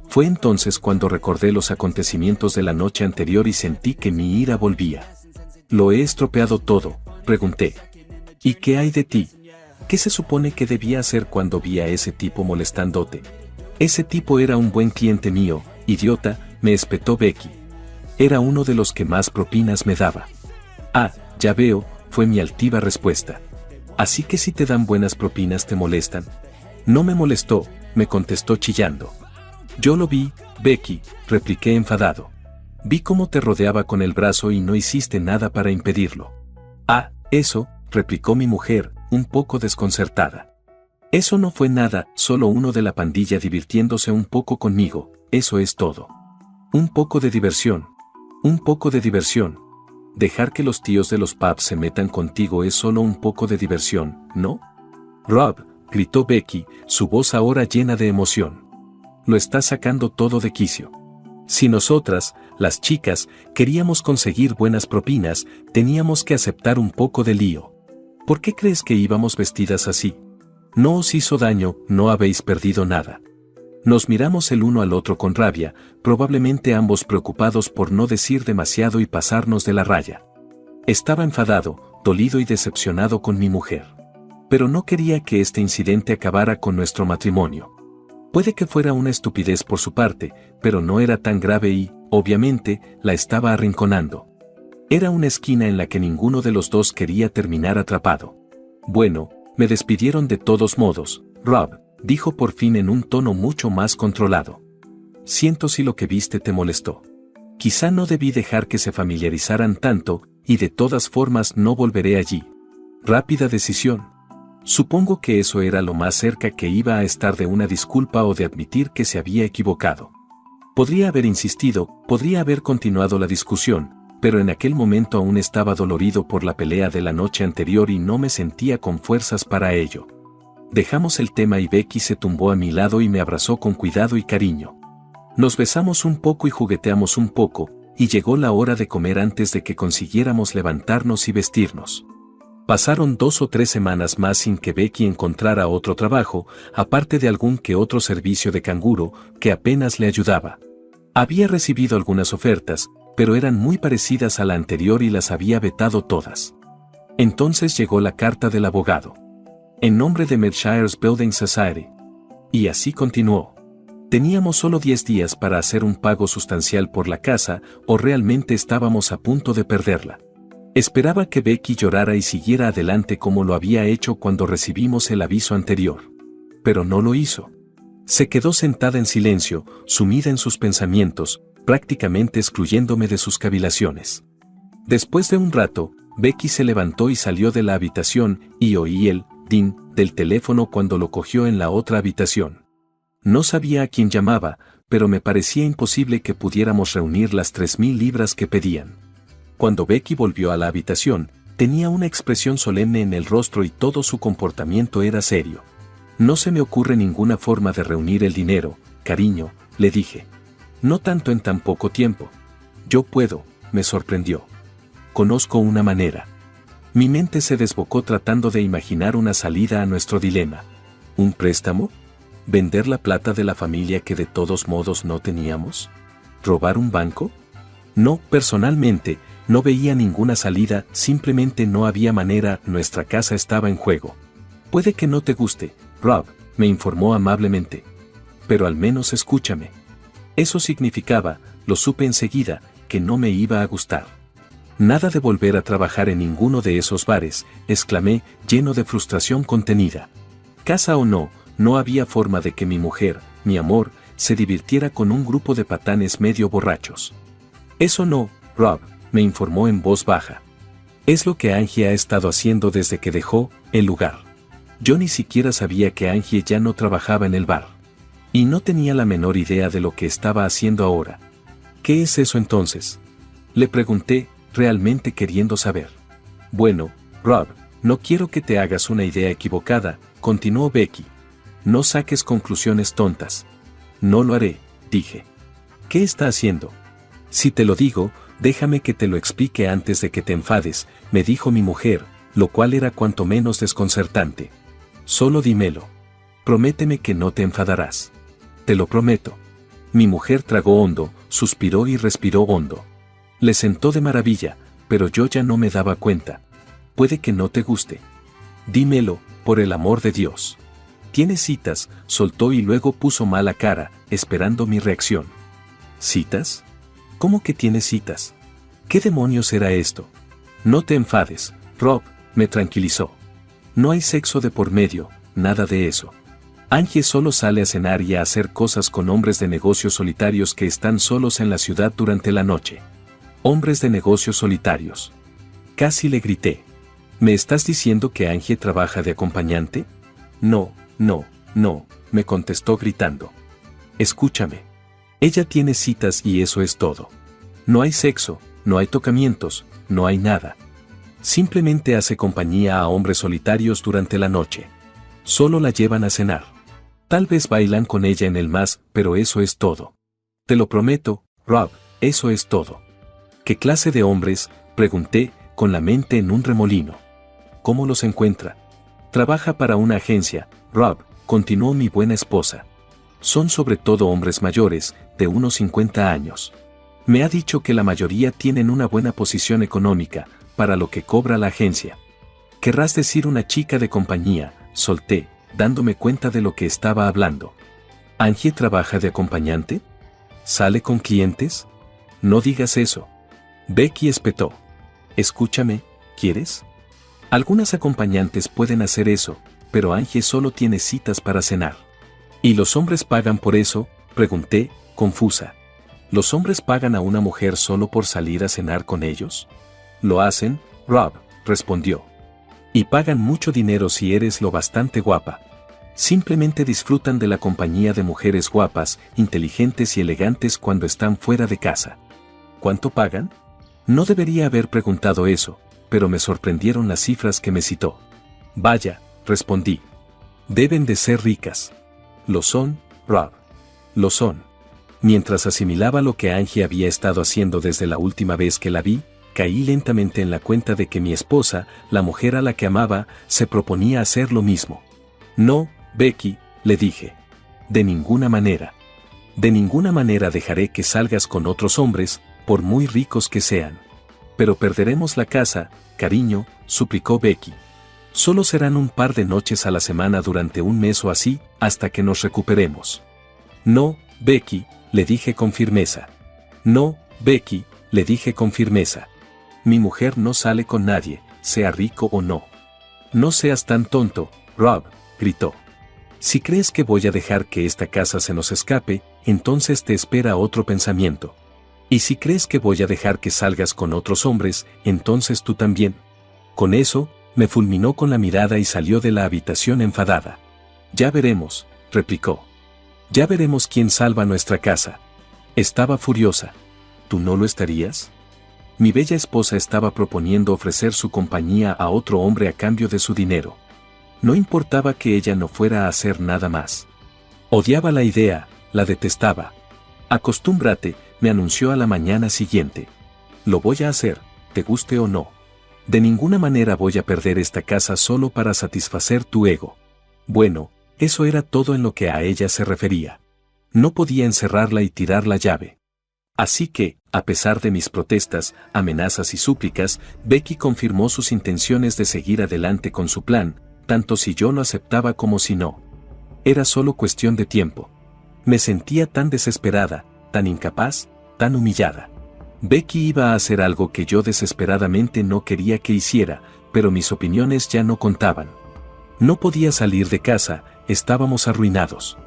Fue entonces cuando recordé los acontecimientos de la noche anterior y sentí que mi ira volvía. «¿Lo he estropeado todo?», pregunté. «¿Y qué hay de ti? ¿Qué se supone que debía hacer cuando vi a ese tipo molestándote?». «Ese tipo era un buen cliente mío, idiota», me espetó Becky. «Era uno de los que más propinas me daba». «Ah, ya veo», fue mi altiva respuesta. «Así que si te dan buenas propinas te molestan». «No me molestó», me contestó chillando. «Yo lo vi, Becky», repliqué enfadado. «Vi cómo te rodeaba con el brazo y no hiciste nada para impedirlo». «Ah, eso», replicó mi mujer, un poco desconcertada. «Eso no fue nada, solo uno de la pandilla divirtiéndose un poco conmigo, eso es todo». «Un poco de diversión. Un poco de diversión. Dejar que los tíos de los pubs se metan contigo es solo un poco de diversión, ¿no?». «Rob», gritó Becky, su voz ahora llena de emoción. «Lo estás sacando todo de quicio. Si nosotras, las chicas, queríamos conseguir buenas propinas, teníamos que aceptar un poco de lío. ¿Por qué crees que íbamos vestidas así? No os hizo daño, no habéis perdido nada». Nos miramos el uno al otro con rabia, probablemente ambos preocupados por no decir demasiado y pasarnos de la raya. Estaba enfadado, dolido y decepcionado con mi mujer. Pero no quería que este incidente acabara con nuestro matrimonio. Puede que fuera una estupidez por su parte, pero no era tan grave y, obviamente, la estaba arrinconando. Era una esquina en la que ninguno de los dos quería terminar atrapado. «Bueno, me despidieron de todos modos, Rob», dijo por fin en un tono mucho más controlado. «Siento si lo que viste te molestó. Quizá no debí dejar que se familiarizaran tanto, y de todas formas no volveré allí». «Rápida decisión». Supongo que eso era lo más cerca que iba a estar de una disculpa o de admitir que se había equivocado. Podría haber insistido, podría haber continuado la discusión, pero en aquel momento aún estaba dolorido por la pelea de la noche anterior y no me sentía con fuerzas para ello. Dejamos el tema y Becky se tumbó a mi lado y me abrazó con cuidado y cariño. Nos besamos un poco y jugueteamos un poco, y llegó la hora de comer antes de que consiguiéramos levantarnos y vestirnos. Pasaron 2 o 3 semanas más sin que Becky encontrara otro trabajo, aparte de algún que otro servicio de canguro, que apenas le ayudaba. Había recibido algunas ofertas, pero eran muy parecidas a la anterior y las había vetado todas. Entonces llegó la carta del abogado. En nombre de Mershires Building Society. Y así continuó. Teníamos solo 10 días para hacer un pago sustancial por la casa, o realmente estábamos a punto de perderla. Esperaba que Becky llorara y siguiera adelante como lo había hecho cuando recibimos el aviso anterior. Pero no lo hizo. Se quedó sentada en silencio, sumida en sus pensamientos, prácticamente excluyéndome de sus cavilaciones. Después de un rato, Becky se levantó y salió de la habitación, y oí el ding del teléfono cuando lo cogió en la otra habitación. No sabía a quién llamaba, pero me parecía imposible que pudiéramos reunir las 3.000 libras que pedían. Cuando Becky volvió a la habitación, tenía una expresión solemne en el rostro y todo su comportamiento era serio. No se me ocurre ninguna forma de reunir el dinero, cariño, le dije. No tanto en tan poco tiempo. Yo puedo, me sorprendió. Conozco una manera. Mi mente se desbocó tratando de imaginar una salida a nuestro dilema. ¿Un préstamo? ¿Vender la plata de la familia que de todos modos no teníamos? ¿Robar un banco? No, personalmente, no veía ninguna salida, simplemente no había manera, nuestra casa estaba en juego. Puede que no te guste, Rob, me informó amablemente. Pero al menos escúchame. Eso significaba, lo supe enseguida, que no me iba a gustar. Nada de volver a trabajar en ninguno de esos bares, exclamé, lleno de frustración contenida. Casa o no, no había forma de que mi mujer, mi amor, se divirtiera con un grupo de patanes medio borrachos. Eso no, Rob, me informó en voz baja. Es lo que Angie ha estado haciendo desde que dejó el lugar. Yo ni siquiera sabía que Angie ya no trabajaba en el bar. Y no tenía la menor idea de lo que estaba haciendo ahora. ¿Qué es eso entonces? Le pregunté, realmente queriendo saber. Bueno, Rob, no quiero que te hagas una idea equivocada, continuó Becky. No saques conclusiones tontas. No lo haré, dije. ¿Qué está haciendo? Si te lo digo, déjame que te lo explique antes de que te enfades, me dijo mi mujer, lo cual era cuanto menos desconcertante. Solo dímelo. Prométeme que no te enfadarás. Te lo prometo. Mi mujer tragó hondo, suspiró y respiró hondo. Le sentó de maravilla, pero yo ya no me daba cuenta. Puede que no te guste. Dímelo, por el amor de Dios. ¿Tienes citas?, soltó y luego puso mala cara, esperando mi reacción. ¿Citas? ¿Cómo que tienes citas? ¿Qué demonios era esto? No te enfades, Rob, me tranquilizó. No hay sexo de por medio, nada de eso. Angie solo sale a cenar y a hacer cosas con hombres de negocios solitarios que están solos en la ciudad durante la noche. Hombres de negocios solitarios. Casi le grité. ¿Me estás diciendo que Angie trabaja de acompañante? No, me contestó gritando. Escúchame. Ella tiene citas y eso es todo. No hay sexo, no hay tocamientos, no hay nada. Simplemente hace compañía a hombres solitarios durante la noche. Solo la llevan a cenar. Tal vez bailan con ella en el más, pero eso es todo. Te lo prometo, Rob, eso es todo. ¿Qué clase de hombres?, pregunté, con la mente en un remolino. ¿Cómo los encuentra? Trabaja para una agencia, Rob, continuó mi buena esposa. Son sobre todo hombres mayores, de unos 50 años. Me ha dicho que la mayoría tienen una buena posición económica, para lo que cobra la agencia. Querrás decir una chica de compañía, solté, dándome cuenta de lo que estaba hablando. ¿Angie trabaja de acompañante? ¿Sale con clientes? No digas eso. Becky espetó. Escúchame, ¿quieres? Algunas acompañantes pueden hacer eso, pero Angie solo tiene citas para cenar. ¿Y los hombres pagan por eso?, pregunté, confusa. ¿Los hombres pagan a una mujer solo por salir a cenar con ellos? Lo hacen, Rob, respondió. Y pagan mucho dinero si eres lo bastante guapa. Simplemente disfrutan de la compañía de mujeres guapas, inteligentes y elegantes cuando están fuera de casa. ¿Cuánto pagan? No debería haber preguntado eso, pero me sorprendieron las cifras que me citó. Vaya, respondí. Deben de ser ricas. Lo son, Rob. Lo son. Mientras asimilaba lo que Angie había estado haciendo desde la última vez que la vi, caí lentamente en la cuenta de que mi esposa, la mujer a la que amaba, se proponía hacer lo mismo. No, Becky, le dije. De ninguna manera. De ninguna manera dejaré que salgas con otros hombres, por muy ricos que sean. Pero perderemos la casa, cariño, suplicó Becky. Solo serán un par de noches a la semana durante un mes o así, hasta que nos recuperemos. No, Becky, le dije con firmeza. No, Becky, le dije con firmeza. Mi mujer no sale con nadie, sea rico o no. No seas tan tonto, Rob, gritó. Si crees que voy a dejar que esta casa se nos escape, entonces te espera otro pensamiento. Y si crees que voy a dejar que salgas con otros hombres, entonces tú también. Con eso, me fulminó con la mirada y salió de la habitación enfadada. Ya veremos, replicó. Ya veremos quién salva nuestra casa. Estaba furiosa. ¿Tú no lo estarías? Mi bella esposa estaba proponiendo ofrecer su compañía a otro hombre a cambio de su dinero. No importaba que ella no fuera a hacer nada más. Odiaba la idea, la detestaba. Acostúmbrate, me anunció a la mañana siguiente. Lo voy a hacer, te guste o no. De ninguna manera voy a perder esta casa solo para satisfacer tu ego. Bueno, eso era todo en lo que a ella se refería. No podía encerrarla y tirar la llave. Así que, a pesar de mis protestas, amenazas y súplicas, Becky confirmó sus intenciones de seguir adelante con su plan, tanto si yo lo aceptaba como si no. Era solo cuestión de tiempo. Me sentía tan desesperada, tan incapaz, tan humillada. Becky iba a hacer algo que yo desesperadamente no quería que hiciera, pero mis opiniones ya no contaban. No podía salir de casa, estábamos arruinados.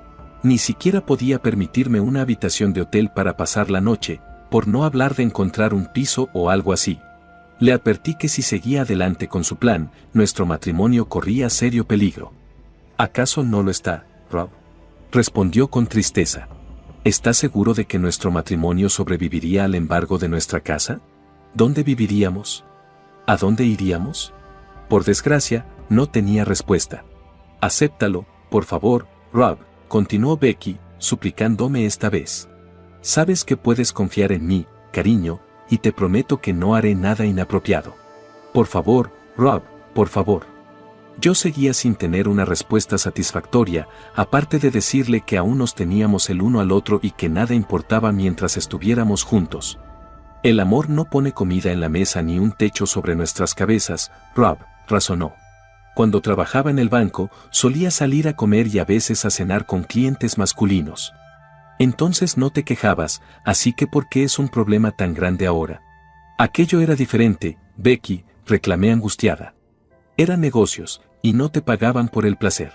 Ni siquiera podía permitirme una habitación de hotel para pasar la noche, por no hablar de encontrar un piso o algo así. Le advertí que si seguía adelante con su plan, nuestro matrimonio corría serio peligro. ¿Acaso no lo está, Rob? Respondió con tristeza. ¿Estás seguro de que nuestro matrimonio sobreviviría al embargo de nuestra casa? ¿Dónde viviríamos? ¿A dónde iríamos? Por desgracia, no tenía respuesta. Acéptalo, por favor, Rob, continuó Becky, suplicándome esta vez. Sabes que puedes confiar en mí, cariño, y te prometo que no haré nada inapropiado. Por favor, Rob, por favor. Yo seguía sin tener una respuesta satisfactoria, aparte de decirle que aún nos teníamos el uno al otro y que nada importaba mientras estuviéramos juntos. El amor no pone comida en la mesa ni un techo sobre nuestras cabezas, Rob, razonó. Cuando trabajaba en el banco, solía salir a comer y a veces a cenar con clientes masculinos. Entonces no te quejabas, así que ¿por qué es un problema tan grande ahora? Aquello era diferente, Becky, reclamé angustiada. Eran negocios, y no te pagaban por el placer.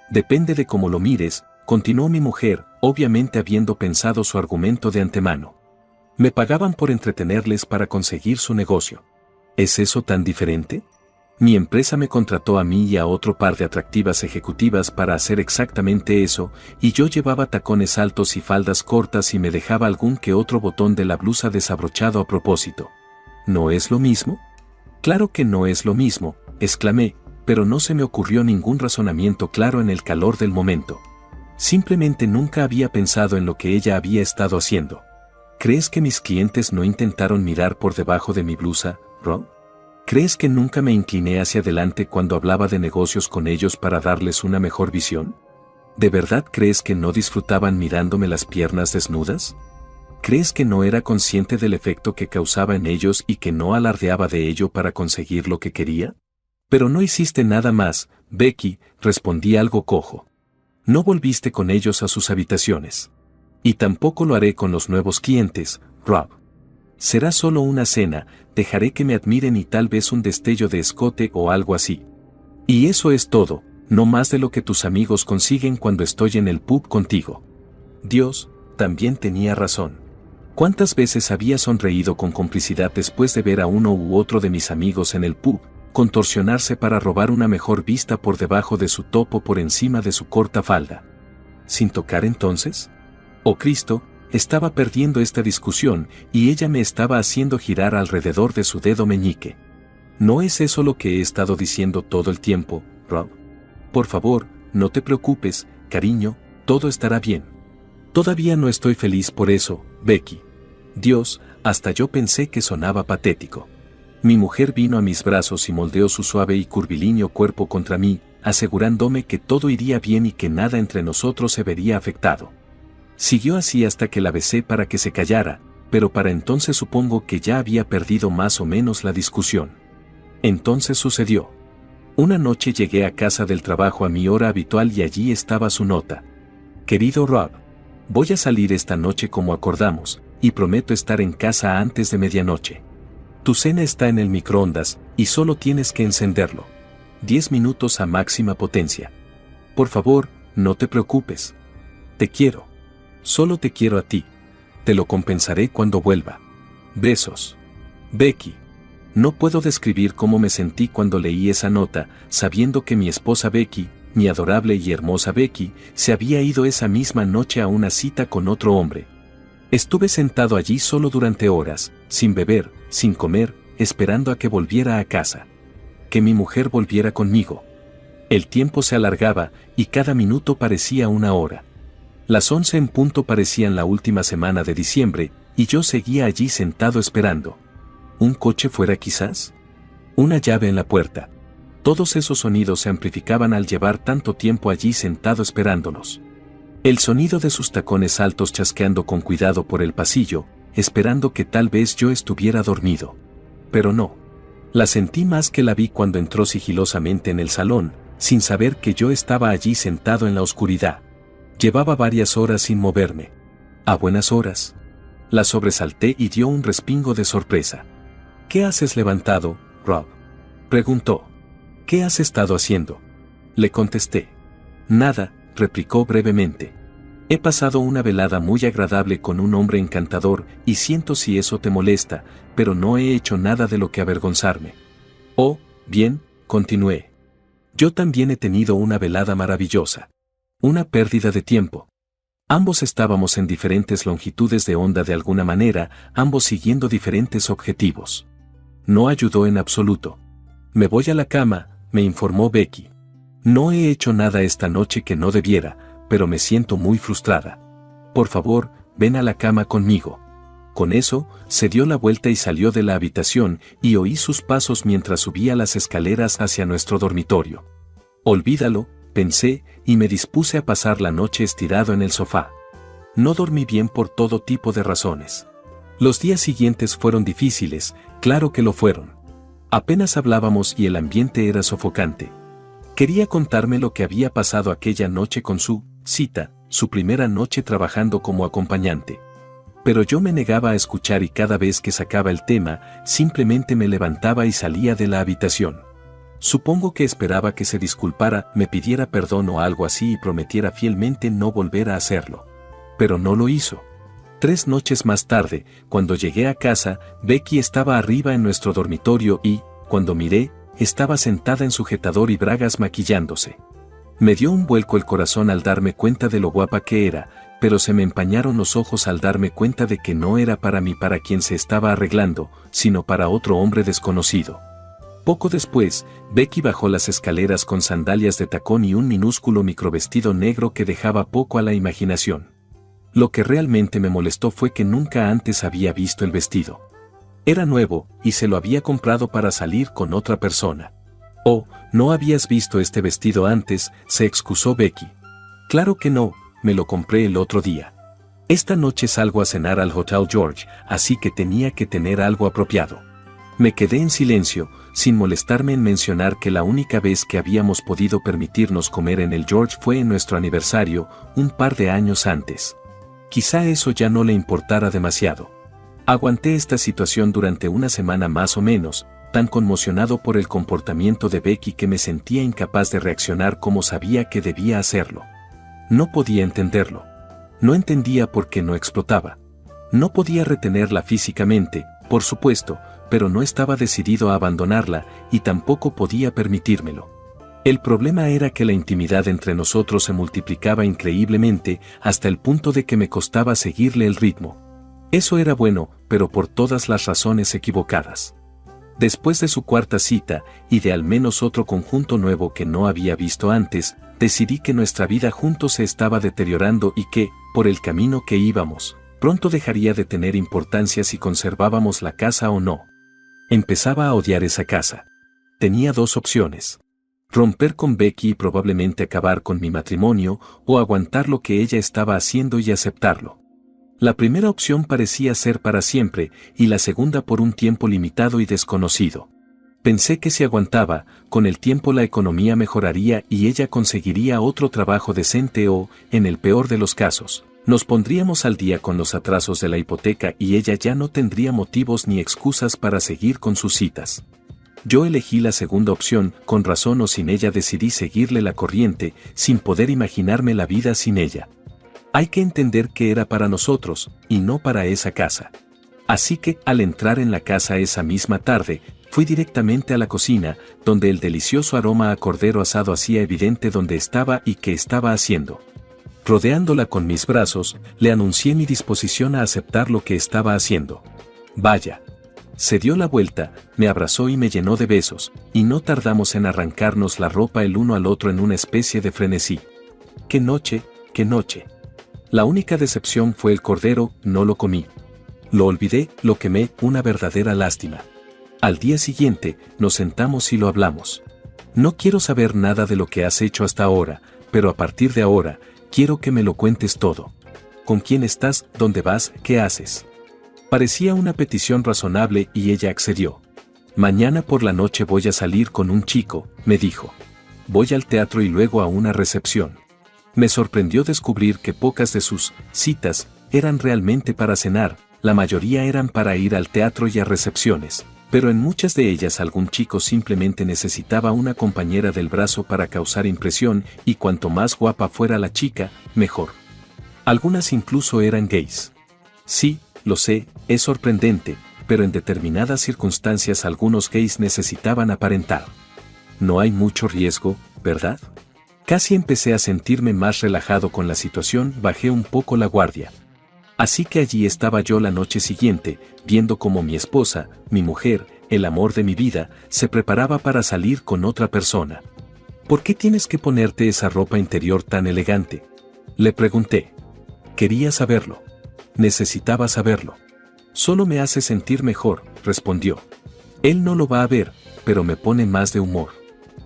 Depende de cómo lo mires, continuó mi mujer, obviamente habiendo pensado su argumento de antemano. Me pagaban por entretenerles para conseguir su negocio. ¿Es eso tan diferente? Mi empresa me contrató a mí y a otro par de atractivas ejecutivas para hacer exactamente eso, y yo llevaba tacones altos y faldas cortas y me dejaba algún que otro botón de la blusa desabrochado a propósito. ¿No es lo mismo? Claro que no es lo mismo, exclamé, pero no se me ocurrió ningún razonamiento claro en el calor del momento. Simplemente nunca había pensado en lo que ella había estado haciendo. ¿Crees que mis clientes no intentaron mirar por debajo de mi blusa, Rob? ¿Crees que nunca me incliné hacia adelante cuando hablaba de negocios con ellos para darles una mejor visión? ¿De verdad crees que no disfrutaban mirándome las piernas desnudas? ¿Crees que no era consciente del efecto que causaba en ellos y que no alardeaba de ello para conseguir lo que quería? Pero no hiciste nada más, Becky, respondí algo cojo. No volviste con ellos a sus habitaciones. Y tampoco lo haré con los nuevos clientes, Rob. Será solo una cena, dejaré que me admiren y tal vez un destello de escote o algo así. Y eso es todo, no más de lo que tus amigos consiguen cuando estoy en el pub contigo. Dios, también tenía razón. ¿Cuántas veces había sonreído con complicidad después de ver a uno u otro de mis amigos en el pub, contorsionarse para robar una mejor vista por debajo de su top o por encima de su corta falda. ¿Sin tocar entonces? Oh Cristo, estaba perdiendo esta discusión y ella me estaba haciendo girar alrededor de su dedo meñique. ¿No es eso lo que he estado diciendo todo el tiempo, Rob? Por favor, no te preocupes, cariño, todo estará bien. Todavía no estoy feliz por eso, Becky. Dios, hasta yo pensé que sonaba patético. Mi mujer vino a mis brazos y moldeó su suave y curvilíneo cuerpo contra mí, asegurándome que todo iría bien y que nada entre nosotros se vería afectado. Siguió así hasta que la besé para que se callara, pero para entonces supongo que ya había perdido más o menos la discusión. Entonces sucedió. Una noche llegué a casa del trabajo a mi hora habitual y allí estaba su nota. Querido Rob, voy a salir esta noche como acordamos, y prometo estar en casa antes de medianoche. Tu cena está en el microondas, y solo tienes que encenderlo. 10 minutos a máxima potencia. Por favor, no te preocupes. Te quiero. Solo te quiero a ti. Te lo compensaré cuando vuelva. Besos. Becky. No puedo describir cómo me sentí cuando leí esa nota, sabiendo que mi esposa Becky, mi adorable y hermosa Becky, se había ido esa misma noche a una cita con otro hombre. Estuve sentado allí solo durante horas, sin beber, sin comer, esperando a que volviera a casa. Que mi mujer volviera conmigo. El tiempo se alargaba, y cada minuto parecía una hora. Las 11 en punto parecían la última semana de diciembre, y yo seguía allí sentado esperando. ¿Un coche fuera quizás? Una llave en la puerta. Todos esos sonidos se amplificaban al llevar tanto tiempo allí sentado esperándonos. El sonido de sus tacones altos chasqueando con cuidado por el pasillo, esperando que tal vez yo estuviera dormido. Pero no. La sentí más que la vi cuando entró sigilosamente en el salón, sin saber que yo estaba allí sentado en la oscuridad. Llevaba varias horas sin moverme. ¿A buenas horas? La sobresalté y dio un respingo de sorpresa. ¿Qué haces levantado, Rob? Preguntó. ¿Qué has estado haciendo? Le contesté. Nada, replicó brevemente. He pasado una velada muy agradable con un hombre encantador y siento si eso te molesta, pero no he hecho nada de lo que avergonzarme. Oh, bien, continué. Yo también he tenido una velada maravillosa. Una pérdida de tiempo. Ambos estábamos en diferentes longitudes de onda de alguna manera, ambos siguiendo diferentes objetivos. No ayudó en absoluto. Me voy a la cama, me informó Becky. No he hecho nada esta noche que no debiera, pero me siento muy frustrada. Por favor, ven a la cama conmigo. Con eso, se dio la vuelta y salió de la habitación, y oí sus pasos mientras subía las escaleras hacia nuestro dormitorio. Olvídalo, pensé, y me dispuse a pasar la noche estirado en el sofá. No dormí bien por todo tipo de razones. Los días siguientes fueron difíciles, claro que lo fueron. Apenas hablábamos y el ambiente era sofocante. Quería contarme lo que había pasado aquella noche con su cita, su primera noche trabajando como acompañante. Pero yo me negaba a escuchar y cada vez que sacaba el tema, simplemente me levantaba y salía de la habitación. Supongo que esperaba que se disculpara, me pidiera perdón o algo así y prometiera fielmente no volver a hacerlo. Pero no lo hizo. 3 noches más tarde, cuando llegué a casa, Becky estaba arriba en nuestro dormitorio y, cuando miré, estaba sentada en sujetador y bragas maquillándose. Me dio un vuelco el corazón al darme cuenta de lo guapa que era, pero se me empañaron los ojos al darme cuenta de que no era para mí para quien se estaba arreglando, sino para otro hombre desconocido. Poco después, Becky bajó las escaleras con sandalias de tacón y un minúsculo microvestido negro que dejaba poco a la imaginación. Lo que realmente me molestó fue que nunca antes había visto el vestido. Era nuevo, y se lo había comprado para salir con otra persona. Oh, ¿no habías visto este vestido antes?, se excusó Becky. Claro que no, me lo compré el otro día. Esta noche salgo a cenar al Hotel George, así que tenía que tener algo apropiado. Me quedé en silencio, sin molestarme en mencionar que la única vez que habíamos podido permitirnos comer en el George fue en nuestro aniversario, un par de años antes. Quizá eso ya no le importara demasiado. Aguanté esta situación durante una semana más o menos, tan conmocionado por el comportamiento de Becky que me sentía incapaz de reaccionar como sabía que debía hacerlo. No podía entenderlo. No entendía por qué no explotaba. No podía retenerla físicamente, por supuesto, pero no estaba decidido a abandonarla y tampoco podía permitírmelo. El problema era que la intimidad entre nosotros se multiplicaba increíblemente hasta el punto de que me costaba seguirle el ritmo. Eso era bueno, pero por todas las razones equivocadas. Después de su cuarta cita, y de al menos otro conjunto nuevo que no había visto antes, decidí que nuestra vida juntos se estaba deteriorando y que, por el camino que íbamos, pronto dejaría de tener importancia si conservábamos la casa o no. Empezaba a odiar esa casa. Tenía dos opciones: romper con Becky y probablemente acabar con mi matrimonio, o aguantar lo que ella estaba haciendo y aceptarlo. La primera opción parecía ser para siempre, y la segunda por un tiempo limitado y desconocido. Pensé que si aguantaba, con el tiempo la economía mejoraría y ella conseguiría otro trabajo decente o, en el peor de los casos, nos pondríamos al día con los atrasos de la hipoteca y ella ya no tendría motivos ni excusas para seguir con sus citas. Yo elegí la segunda opción, con razón o sin ella decidí seguirle la corriente, sin poder imaginarme la vida sin ella. Hay que entender que era para nosotros, y no para esa casa. Así que, al entrar en la casa esa misma tarde, fui directamente a la cocina, donde el delicioso aroma a cordero asado hacía evidente dónde estaba y qué estaba haciendo. Rodeándola con mis brazos, le anuncié mi disposición a aceptar lo que estaba haciendo. Vaya. Se dio la vuelta, me abrazó y me llenó de besos, y no tardamos en arrancarnos la ropa el uno al otro en una especie de frenesí. ¡Qué noche, qué noche! La única decepción fue el cordero, no lo comí. Lo olvidé, lo quemé, una verdadera lástima. Al día siguiente, nos sentamos y lo hablamos. No quiero saber nada de lo que has hecho hasta ahora, pero a partir de ahora, quiero que me lo cuentes todo. ¿Con quién estás? ¿Dónde vas? ¿Qué haces? Parecía una petición razonable y ella accedió. Mañana por la noche voy a salir con un chico, me dijo. Voy al teatro y luego a una recepción. Me sorprendió descubrir que pocas de sus citas eran realmente para cenar, la mayoría eran para ir al teatro y a recepciones, pero en muchas de ellas algún chico simplemente necesitaba una compañera del brazo para causar impresión y cuanto más guapa fuera la chica, mejor. Algunas incluso eran gays. Sí, lo sé, es sorprendente, pero en determinadas circunstancias algunos gays necesitaban aparentar. No hay mucho riesgo, ¿verdad? Casi empecé a sentirme más relajado con la situación, bajé un poco la guardia. Así que allí estaba yo la noche siguiente, viendo cómo mi esposa, mi mujer, el amor de mi vida, se preparaba para salir con otra persona. ¿Por qué tienes que ponerte esa ropa interior tan elegante? Le pregunté. Quería saberlo. Necesitaba saberlo. Solo me hace sentir mejor, respondió. Él no lo va a ver, pero me pone más de humor.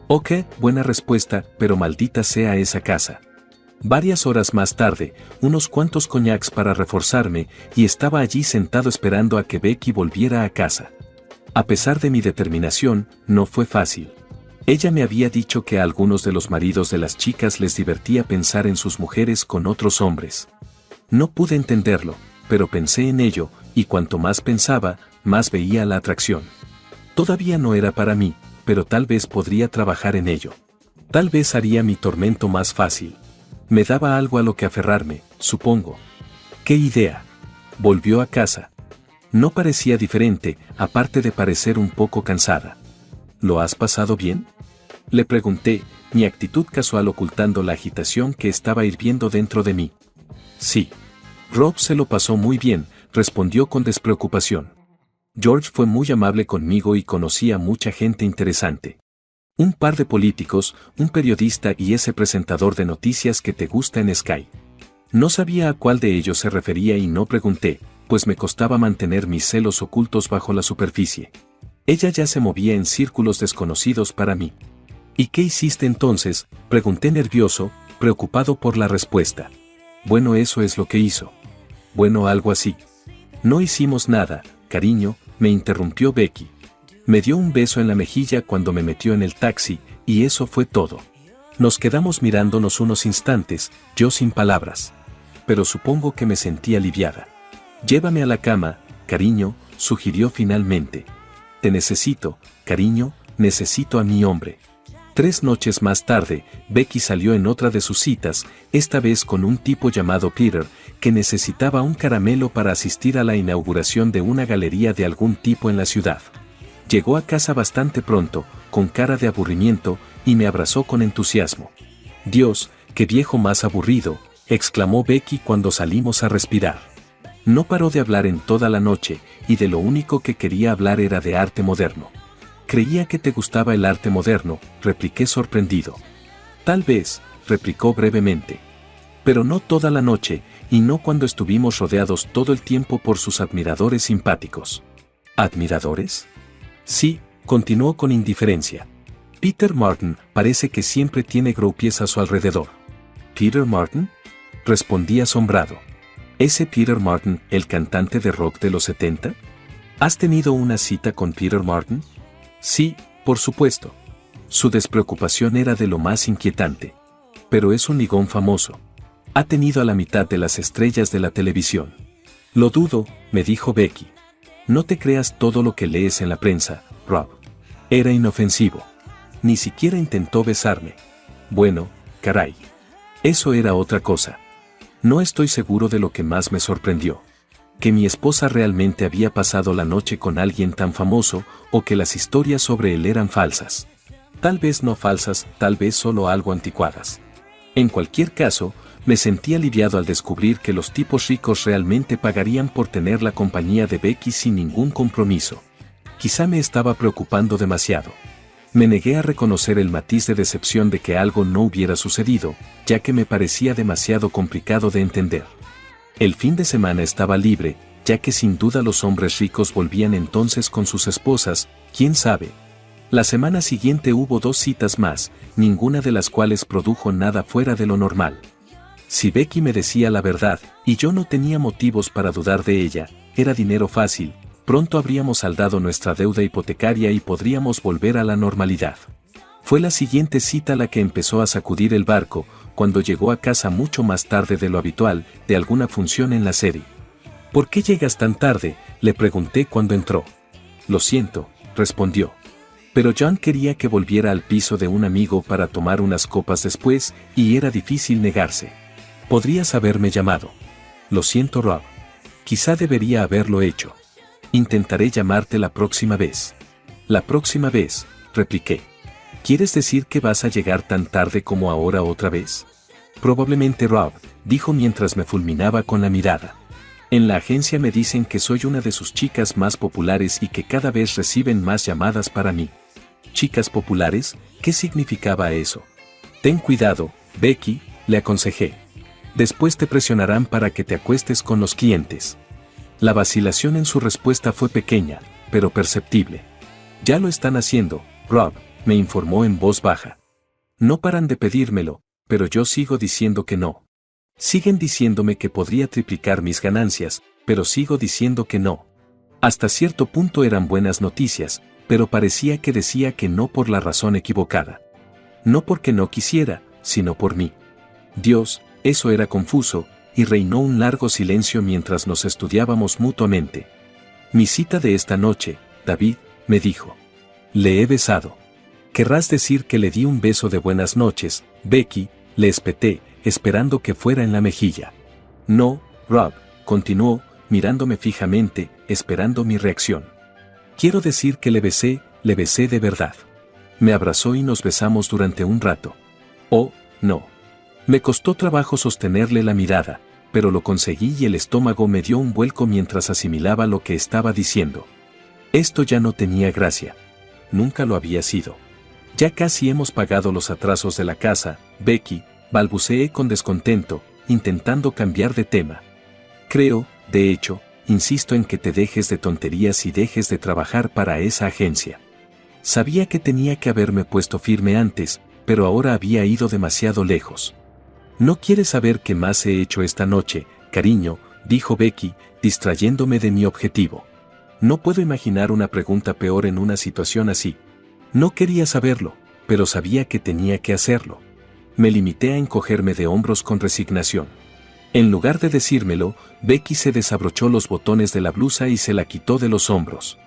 Ok, buena respuesta, pero maldita sea esa casa. Varias horas más tarde, unos cuantos coñacs para reforzarme, y estaba allí sentado esperando a que Becky volviera a casa. A pesar de mi determinación, no fue fácil. Ella me había dicho que a algunos de los maridos de las chicas les divertía pensar en sus mujeres con otros hombres. No pude entenderlo, pero pensé en ello, y cuanto más pensaba, más veía la atracción. Todavía no era para mí, pero tal vez podría trabajar en ello. Tal vez haría mi tormento más fácil. Me daba algo a lo que aferrarme, supongo. ¡Qué idea! Volvió a casa. No parecía diferente, aparte de parecer un poco cansada. ¿Lo has pasado bien? Le pregunté, mi actitud casual ocultando la agitación que estaba hirviendo dentro de mí. Sí. Rob se lo pasó muy bien, respondió con despreocupación. George fue muy amable conmigo y conocí a mucha gente interesante. Un par de políticos, un periodista y ese presentador de noticias que te gusta en Sky. No sabía a cuál de ellos se refería y no pregunté, pues me costaba mantener mis celos ocultos bajo la superficie. Ella ya se movía en círculos desconocidos para mí. ¿Y qué hiciste entonces?, pregunté nervioso, preocupado por la respuesta. Bueno, eso es lo que hizo. Bueno, algo así. No hicimos nada, cariño, me interrumpió Becky. Me dio un beso en la mejilla cuando me metió en el taxi, y eso fue todo. Nos quedamos mirándonos unos instantes, yo sin palabras. Pero supongo que me sentí aliviada. Llévame a la cama, cariño, sugirió finalmente. Te necesito, cariño, necesito a mi hombre. 3 noches más tarde, Becky salió en otra de sus citas, esta vez con un tipo llamado Peter, que necesitaba un caramelo para asistir a la inauguración de una galería de algún tipo en la ciudad. Llegó a casa bastante pronto, con cara de aburrimiento, y me abrazó con entusiasmo. «Dios, qué viejo más aburrido», exclamó Becky cuando salimos a respirar. No paró de hablar en toda la noche, y de lo único que quería hablar era de arte moderno. «Creía que te gustaba el arte moderno», repliqué sorprendido. «Tal vez», replicó brevemente. «Pero no toda la noche, y no cuando estuvimos rodeados todo el tiempo por sus admiradores simpáticos». ¿Admiradores? Sí, continuó con indiferencia. Peter Martin parece que siempre tiene groupies a su alrededor. ¿Peter Martin?, respondí asombrado. ¿Ese Peter Martin, el cantante de rock de los 70? ¿Has tenido una cita con Peter Martin? Sí, por supuesto. Su despreocupación era de lo más inquietante. Pero es un ligón famoso. Ha tenido a la mitad de las estrellas de la televisión. Lo dudo, me dijo Becky. No te creas todo lo que lees en la prensa, Rob. Era inofensivo. Ni siquiera intentó besarme. Bueno, caray. Eso era otra cosa. No estoy seguro de lo que más me sorprendió. Que mi esposa realmente había pasado la noche con alguien tan famoso, o que las historias sobre él eran falsas. Tal vez no falsas, tal vez solo algo anticuadas. En cualquier caso, me sentí aliviado al descubrir que los tipos ricos realmente pagarían por tener la compañía de Becky sin ningún compromiso. Quizá me estaba preocupando demasiado. Me negué a reconocer el matiz de decepción de que algo no hubiera sucedido, ya que me parecía demasiado complicado de entender. El fin de semana estaba libre, ya que sin duda los hombres ricos volvían entonces con sus esposas, quién sabe. La semana siguiente hubo 2 citas más, ninguna de las cuales produjo nada fuera de lo normal. Si Becky me decía la verdad, y yo no tenía motivos para dudar de ella, era dinero fácil. Pronto habríamos saldado nuestra deuda hipotecaria y podríamos volver a la normalidad. Fue la siguiente cita la que empezó a sacudir el barco, cuando llegó a casa mucho más tarde de lo habitual, de alguna función en la serie. «¿Por qué llegas tan tarde?», le pregunté cuando entró. «Lo siento», respondió. Pero John quería que volviera al piso de un amigo para tomar unas copas después, y era difícil negarse. «Podrías haberme llamado». «Lo siento, Rob. Quizá debería haberlo hecho. Intentaré llamarte la próxima vez». «La próxima vez», repliqué. «¿Quieres decir que vas a llegar tan tarde como ahora otra vez?» «Probablemente, Rob», dijo mientras me fulminaba con la mirada. «En la agencia me dicen que soy una de sus chicas más populares y que cada vez reciben más llamadas para mí». «¿Chicas populares?», ¿qué significaba eso? «Ten cuidado, Becky», le aconsejé. «Después te presionarán para que te acuestes con los clientes». La vacilación en su respuesta fue pequeña, pero perceptible. «Ya lo están haciendo, Rob», me informó en voz baja. «No paran de pedírmelo, pero yo sigo diciendo que no. Siguen diciéndome que podría triplicar mis ganancias, pero sigo diciendo que no». Hasta cierto punto eran buenas noticias, pero parecía que decía que no por la razón equivocada. No porque no quisiera, sino por mí. Dios, eso era confuso, y reinó un largo silencio mientras nos estudiábamos mutuamente. «Mi cita de esta noche, David», me dijo. «Le he besado». «Querrás decir que le di un beso de buenas noches, Becky», le espeté, esperando que fuera en la mejilla. «No, Rob», continuó, mirándome fijamente, esperando mi reacción. «Quiero decir que le besé de verdad». Me abrazó y nos besamos durante un rato. «Oh, no». Me costó trabajo sostenerle la mirada, pero lo conseguí y el estómago me dio un vuelco mientras asimilaba lo que estaba diciendo. Esto ya no tenía gracia. Nunca lo había sido. «Ya casi hemos pagado los atrasos de la casa, Becky», balbuceé con descontento, intentando cambiar de tema. «Creo, de hecho, insisto en que te dejes de tonterías y dejes de trabajar para esa agencia». Sabía que tenía que haberme puesto firme antes, pero ahora había ido demasiado lejos. «¿No quieres saber qué más he hecho esta noche, cariño?», dijo Becky, distrayéndome de mi objetivo. No puedo imaginar una pregunta peor en una situación así. No quería saberlo, pero sabía que tenía que hacerlo. Me limité a encogerme de hombros con resignación. En lugar de decírmelo, Becky se desabrochó los botones de la blusa y se la quitó de los hombros.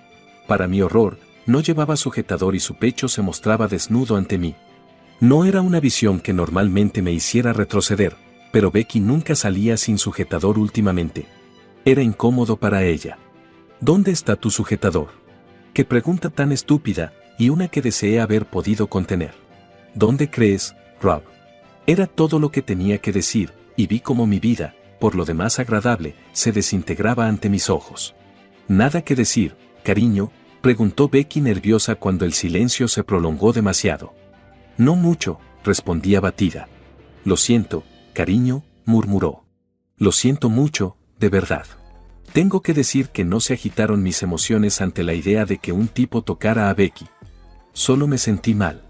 Para mi horror, no llevaba sujetador y su pecho se mostraba desnudo ante mí. No era una visión que normalmente me hiciera retroceder, Pero Becky nunca salía sin sujetador últimamente. Era incómodo para ella. ¿Dónde está tu sujetador? Qué pregunta tan estúpida, y una que deseé haber podido contener. ¿Dónde crees, Rob? Era todo lo que tenía que decir, y vi cómo mi vida, por lo demás agradable, se desintegraba ante mis ojos. ¿Nada que decir, cariño?, preguntó Becky nerviosa cuando el silencio se prolongó demasiado. No mucho, respondí abatida. Lo siento, cariño, murmuró. Lo siento mucho, de verdad. Tengo que decir que no se agitaron mis emociones ante la idea de que un tipo tocara a Becky. Solo me sentí mal.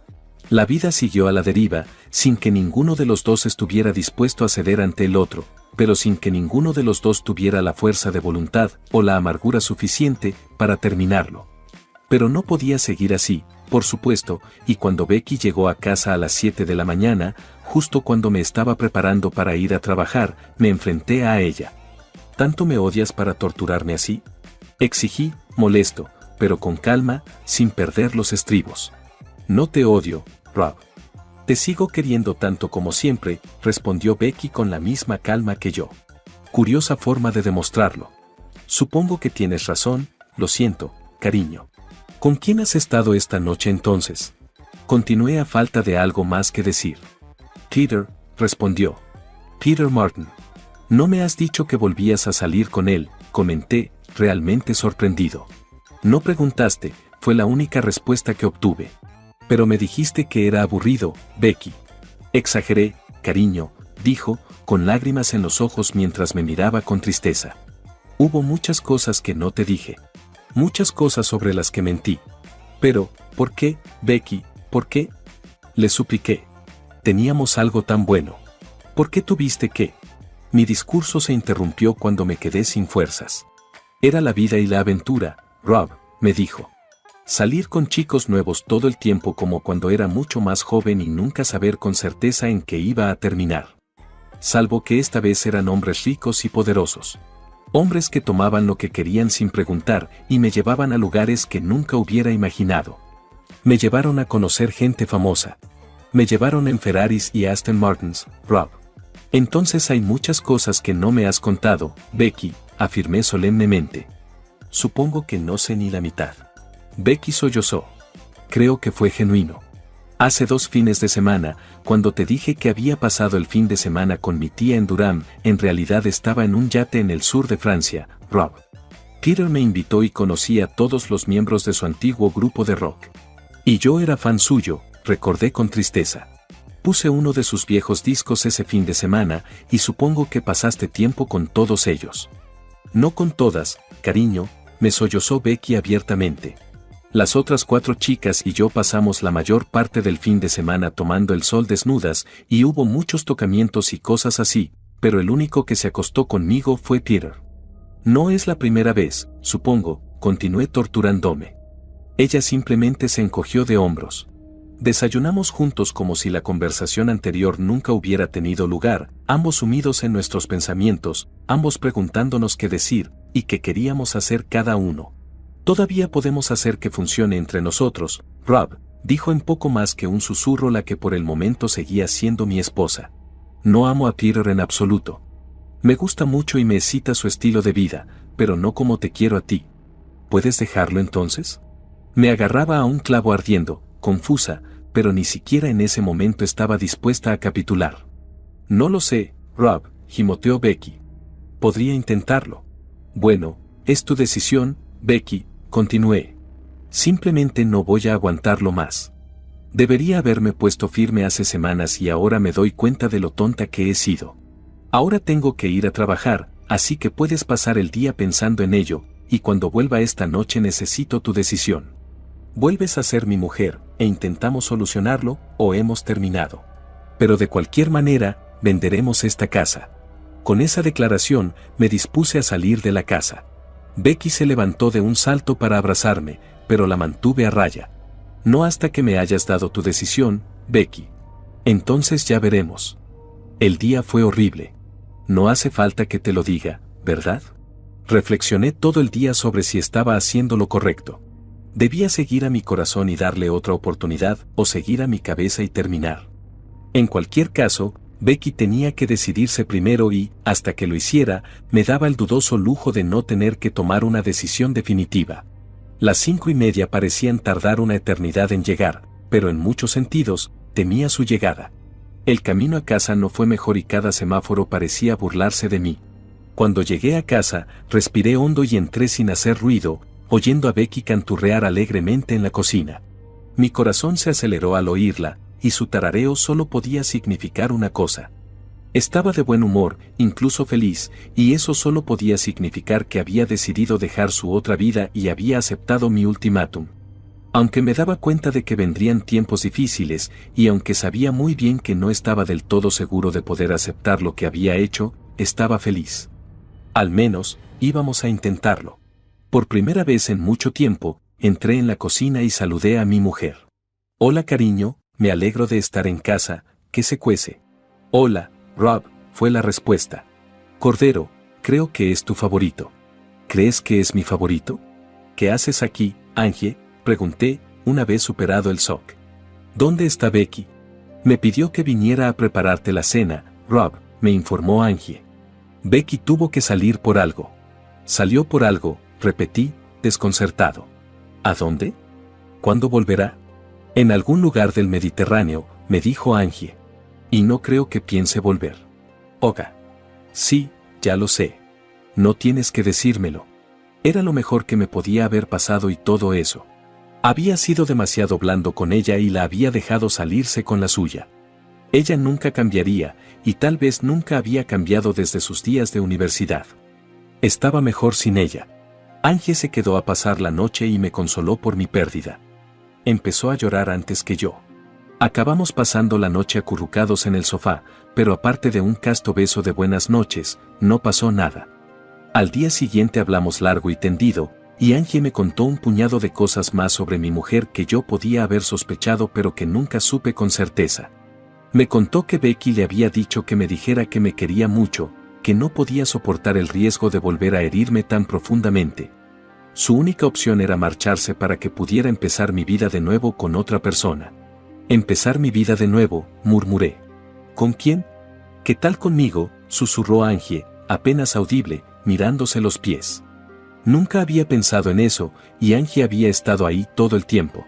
La vida siguió a la deriva, sin que ninguno de los dos estuviera dispuesto a ceder ante el otro, pero sin que ninguno de los dos tuviera la fuerza de voluntad o la amargura suficiente para terminarlo. Pero no podía seguir así, por supuesto, y cuando Becky llegó a casa a las 7 de la mañana, justo cuando me estaba preparando para ir a trabajar, me enfrenté a ella. ¿Tanto me odias para torturarme así?, exigí, molesto, pero con calma, sin perder los estribos. No te odio, Rob. Te sigo queriendo tanto como siempre, respondió Becky con la misma calma que yo. Curiosa forma de demostrarlo. Supongo que tienes razón, lo siento, cariño. ¿Con quién has estado esta noche entonces? Continué a falta de algo más que decir. Peter, respondió. Peter Martin. No me has dicho que volvías a salir con él, comenté, realmente sorprendido. No preguntaste, fue la única respuesta que obtuve. Pero me dijiste que era aburrido, Becky. Exageré, cariño, dijo, con lágrimas en los ojos mientras me miraba con tristeza. Hubo muchas cosas que no te dije. Muchas cosas sobre las que mentí. Pero, ¿por qué, Becky, por qué? Le supliqué. Teníamos algo tan bueno. ¿Por qué tuviste que? Mi discurso se interrumpió cuando me quedé sin fuerzas. Era la vida y la aventura, Rob, me dijo. Salir con chicos nuevos todo el tiempo como cuando era mucho más joven y nunca saber con certeza en qué iba a terminar. Salvo que esta vez eran hombres ricos y poderosos. Hombres que tomaban lo que querían sin preguntar y me llevaban a lugares que nunca hubiera imaginado. Me llevaron a conocer gente famosa. Me llevaron en Ferraris y Aston Martins, Rob. Entonces hay muchas cosas que no me has contado, Becky, afirmé solemnemente. Supongo que no sé ni la mitad. Becky sollozó. Creo que fue genuino. Hace 2 fines de semana, cuando te dije que había pasado el fin de semana con mi tía en Durham, en realidad estaba en un yate en el sur de Francia, Rob. Peter me invitó y conocí a todos los miembros de su antiguo grupo de rock. Y yo era fan suyo, recordé con tristeza. Puse uno de sus viejos discos ese fin de semana, y supongo que pasaste tiempo con todos ellos. No con todas, cariño, me sollozó Becky abiertamente. Las otras 4 chicas y yo pasamos la mayor parte del fin de semana tomando el sol desnudas, y hubo muchos tocamientos y cosas así, pero el único que se acostó conmigo fue Peter. No es la primera vez, supongo, continué torturándome. Ella simplemente se encogió de hombros. Desayunamos juntos como si la conversación anterior nunca hubiera tenido lugar, ambos sumidos en nuestros pensamientos, ambos preguntándonos qué decir, y qué queríamos hacer cada uno. Todavía podemos hacer que funcione entre nosotros, Rob, dijo en poco más que un susurro la que por el momento seguía siendo mi esposa. No amo a Peter en absoluto. Me gusta mucho y me excita su estilo de vida, pero no como te quiero a ti. ¿Puedes dejarlo entonces? Me agarraba a un clavo ardiendo, confusa, pero ni siquiera en ese momento estaba dispuesta a capitular. No lo sé, Rob, gimoteó Becky. Podría intentarlo. Bueno, es tu decisión, Becky, continué. Simplemente no voy a aguantarlo más. Debería haberme puesto firme hace semanas y ahora me doy cuenta de lo tonta que he sido. Ahora tengo que ir a trabajar, así que puedes pasar el día pensando en ello, y cuando vuelva esta noche necesito tu decisión. Vuelves a ser mi mujer, e intentamos solucionarlo, o hemos terminado. Pero de cualquier manera, venderemos esta casa. Con esa declaración, me dispuse a salir de la casa. Becky se levantó de un salto para abrazarme, pero la mantuve a raya. No hasta que me hayas dado tu decisión, Becky. Entonces ya veremos. El día fue horrible. No hace falta que te lo diga, ¿verdad? Reflexioné todo el día sobre si estaba haciendo lo correcto. Debía seguir a mi corazón y darle otra oportunidad, o seguir a mi cabeza y terminar. En cualquier caso, Becky tenía que decidirse primero y, hasta que lo hiciera, me daba el dudoso lujo de no tener que tomar una decisión definitiva. Las 5:30 parecían tardar una eternidad en llegar, pero en muchos sentidos, temía su llegada. El camino a casa no fue mejor y cada semáforo parecía burlarse de mí. Cuando llegué a casa, respiré hondo y entré sin hacer ruido, oyendo a Becky canturrear alegremente en la cocina. Mi corazón se aceleró al oírla, y su tarareo solo podía significar una cosa. Estaba de buen humor, incluso feliz, y eso solo podía significar que había decidido dejar su otra vida y había aceptado mi ultimátum. Aunque me daba cuenta de que vendrían tiempos difíciles, y aunque sabía muy bien que no estaba del todo seguro de poder aceptar lo que había hecho, estaba feliz. Al menos, íbamos a intentarlo. Por primera vez en mucho tiempo, entré en la cocina y saludé a mi mujer. «Hola, cariño, me alegro de estar en casa, ¿qué se cuece?» «Hola, Rob», fue la respuesta. «Cordero, creo que es tu favorito». «¿Crees que es mi favorito?» «¿Qué haces aquí, Angie?», pregunté, una vez superado el shock. «¿Dónde está Becky?» «Me pidió que viniera a prepararte la cena, Rob», me informó Angie. «Becky tuvo que salir por algo». «¿Salió por algo?», repetí, desconcertado. «¿A dónde? ¿Cuándo volverá?» «En algún lugar del Mediterráneo», me dijo Angie. «Y no creo que piense volver». «Oga». «Sí, ya lo sé. No tienes que decírmelo». Era lo mejor que me podía haber pasado y todo eso. Había sido demasiado blando con ella y la había dejado salirse con la suya. Ella nunca cambiaría, y tal vez nunca había cambiado desde sus días de universidad. Estaba mejor sin ella. Angie se quedó a pasar la noche y me consoló por mi pérdida. Empezó a llorar antes que yo. Acabamos pasando la noche acurrucados en el sofá, pero aparte de un casto beso de buenas noches, no pasó nada. Al día siguiente hablamos largo y tendido, y Angie me contó un puñado de cosas más sobre mi mujer que yo podía haber sospechado pero que nunca supe con certeza. Me contó que Becky le había dicho que me dijera que me quería mucho, que no podía soportar el riesgo de volver a herirme tan profundamente. Su única opción era marcharse para que pudiera empezar mi vida de nuevo con otra persona. «Empezar mi vida de nuevo», murmuré. «¿Con quién?» «¿Qué tal conmigo?», susurró Angie, apenas audible, mirándose los pies. Nunca había pensado en eso, y Angie había estado ahí todo el tiempo.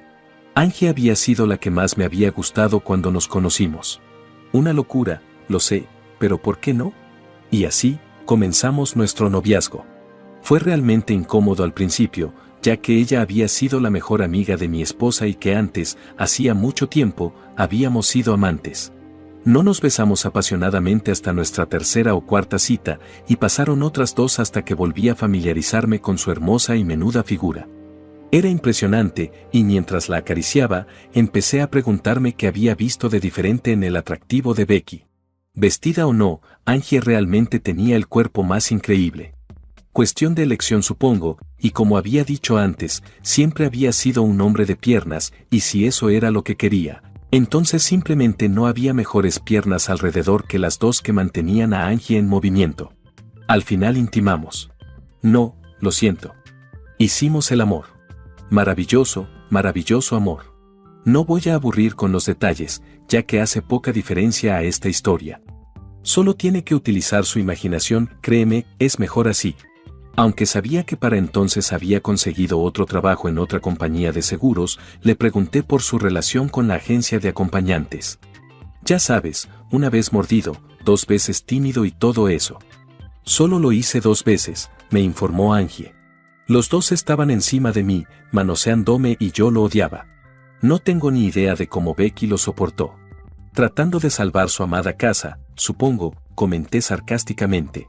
Angie había sido la que más me había gustado cuando nos conocimos. Una locura, lo sé, pero ¿por qué no? Y así, comenzamos nuestro noviazgo. Fue realmente incómodo al principio, ya que ella había sido la mejor amiga de mi esposa y que antes, hacía mucho tiempo, habíamos sido amantes. No nos besamos apasionadamente hasta nuestra tercera o cuarta cita, y pasaron otras 2 hasta que volví a familiarizarme con su hermosa y menuda figura. Era impresionante, y mientras la acariciaba, empecé a preguntarme qué había visto de diferente en el atractivo de Becky. Vestida o no, Angie realmente tenía el cuerpo más increíble. Cuestión de elección supongo, y como había dicho antes, siempre había sido un hombre de piernas, y si eso era lo que quería, entonces simplemente no había mejores piernas alrededor que las 2 que mantenían a Angie en movimiento. Al final intimamos. No, lo siento. Hicimos el amor. Maravilloso, maravilloso amor. No voy a aburrir con los detalles, ya que hace poca diferencia a esta historia. Solo tiene que utilizar su imaginación, créeme, es mejor así. Aunque sabía que para entonces había conseguido otro trabajo en otra compañía de seguros, le pregunté por su relación con la agencia de acompañantes. Ya sabes, una vez mordido, 2 veces tímido y todo eso. Solo lo hice 2 veces, me informó Angie. Los 2 estaban encima de mí, manoseándome y yo lo odiaba. No tengo ni idea de cómo Becky lo soportó. Tratando de salvar su amada casa, supongo, comenté sarcásticamente.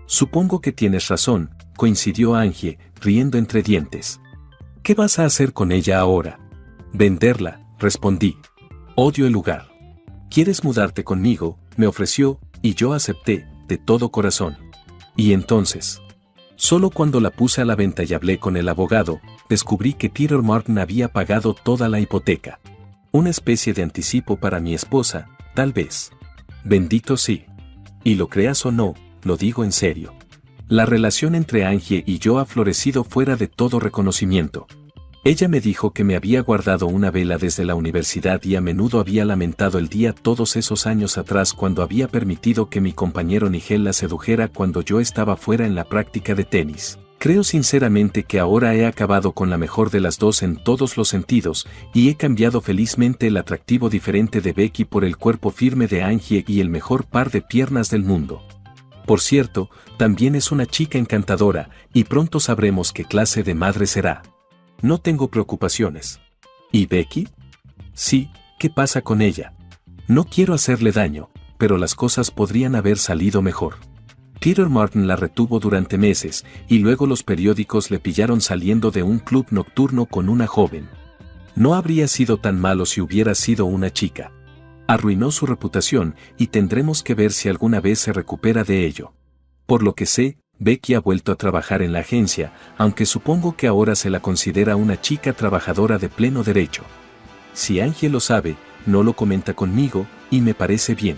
Supongo que tienes razón, coincidió Angie, riendo entre dientes. ¿Qué vas a hacer con ella ahora? Venderla, respondí. Odio el lugar. ¿Quieres mudarte conmigo?, me ofreció, y yo acepté, de todo corazón. Y entonces, solo cuando la puse a la venta y hablé con el abogado, descubrí que Peter Martin había pagado toda la hipoteca. Una especie de anticipo para mi esposa, tal vez. Bendito sí. Y lo creas o no, lo digo en serio. La relación entre Angie y yo ha florecido fuera de todo reconocimiento. Ella me dijo que me había guardado una vela desde la universidad y a menudo había lamentado el día todos esos años atrás cuando había permitido que mi compañero Nigel la sedujera cuando yo estaba fuera en la práctica de tenis. Creo sinceramente que ahora he acabado con la mejor de las dos en todos los sentidos, y he cambiado felizmente el atractivo diferente de Becky por el cuerpo firme de Angie y el mejor par de piernas del mundo. Por cierto, también es una chica encantadora, y pronto sabremos qué clase de madre será. No tengo preocupaciones. ¿Y Becky? Sí, ¿qué pasa con ella? No quiero hacerle daño, pero las cosas podrían haber salido mejor. Peter Martin la retuvo durante meses, y luego los periódicos le pillaron saliendo de un club nocturno con una joven. No habría sido tan malo si hubiera sido una chica. Arruinó su reputación, y tendremos que ver si alguna vez se recupera de ello. Por lo que sé, Becky ha vuelto a trabajar en la agencia, aunque supongo que ahora se la considera una chica trabajadora de pleno derecho. Si Angie lo sabe, no lo comenta conmigo, y me parece bien.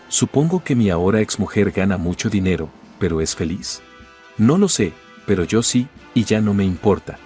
Supongo que mi ahora exmujer gana mucho dinero, pero ¿es feliz? No lo sé, pero yo sí, y ya no me importa.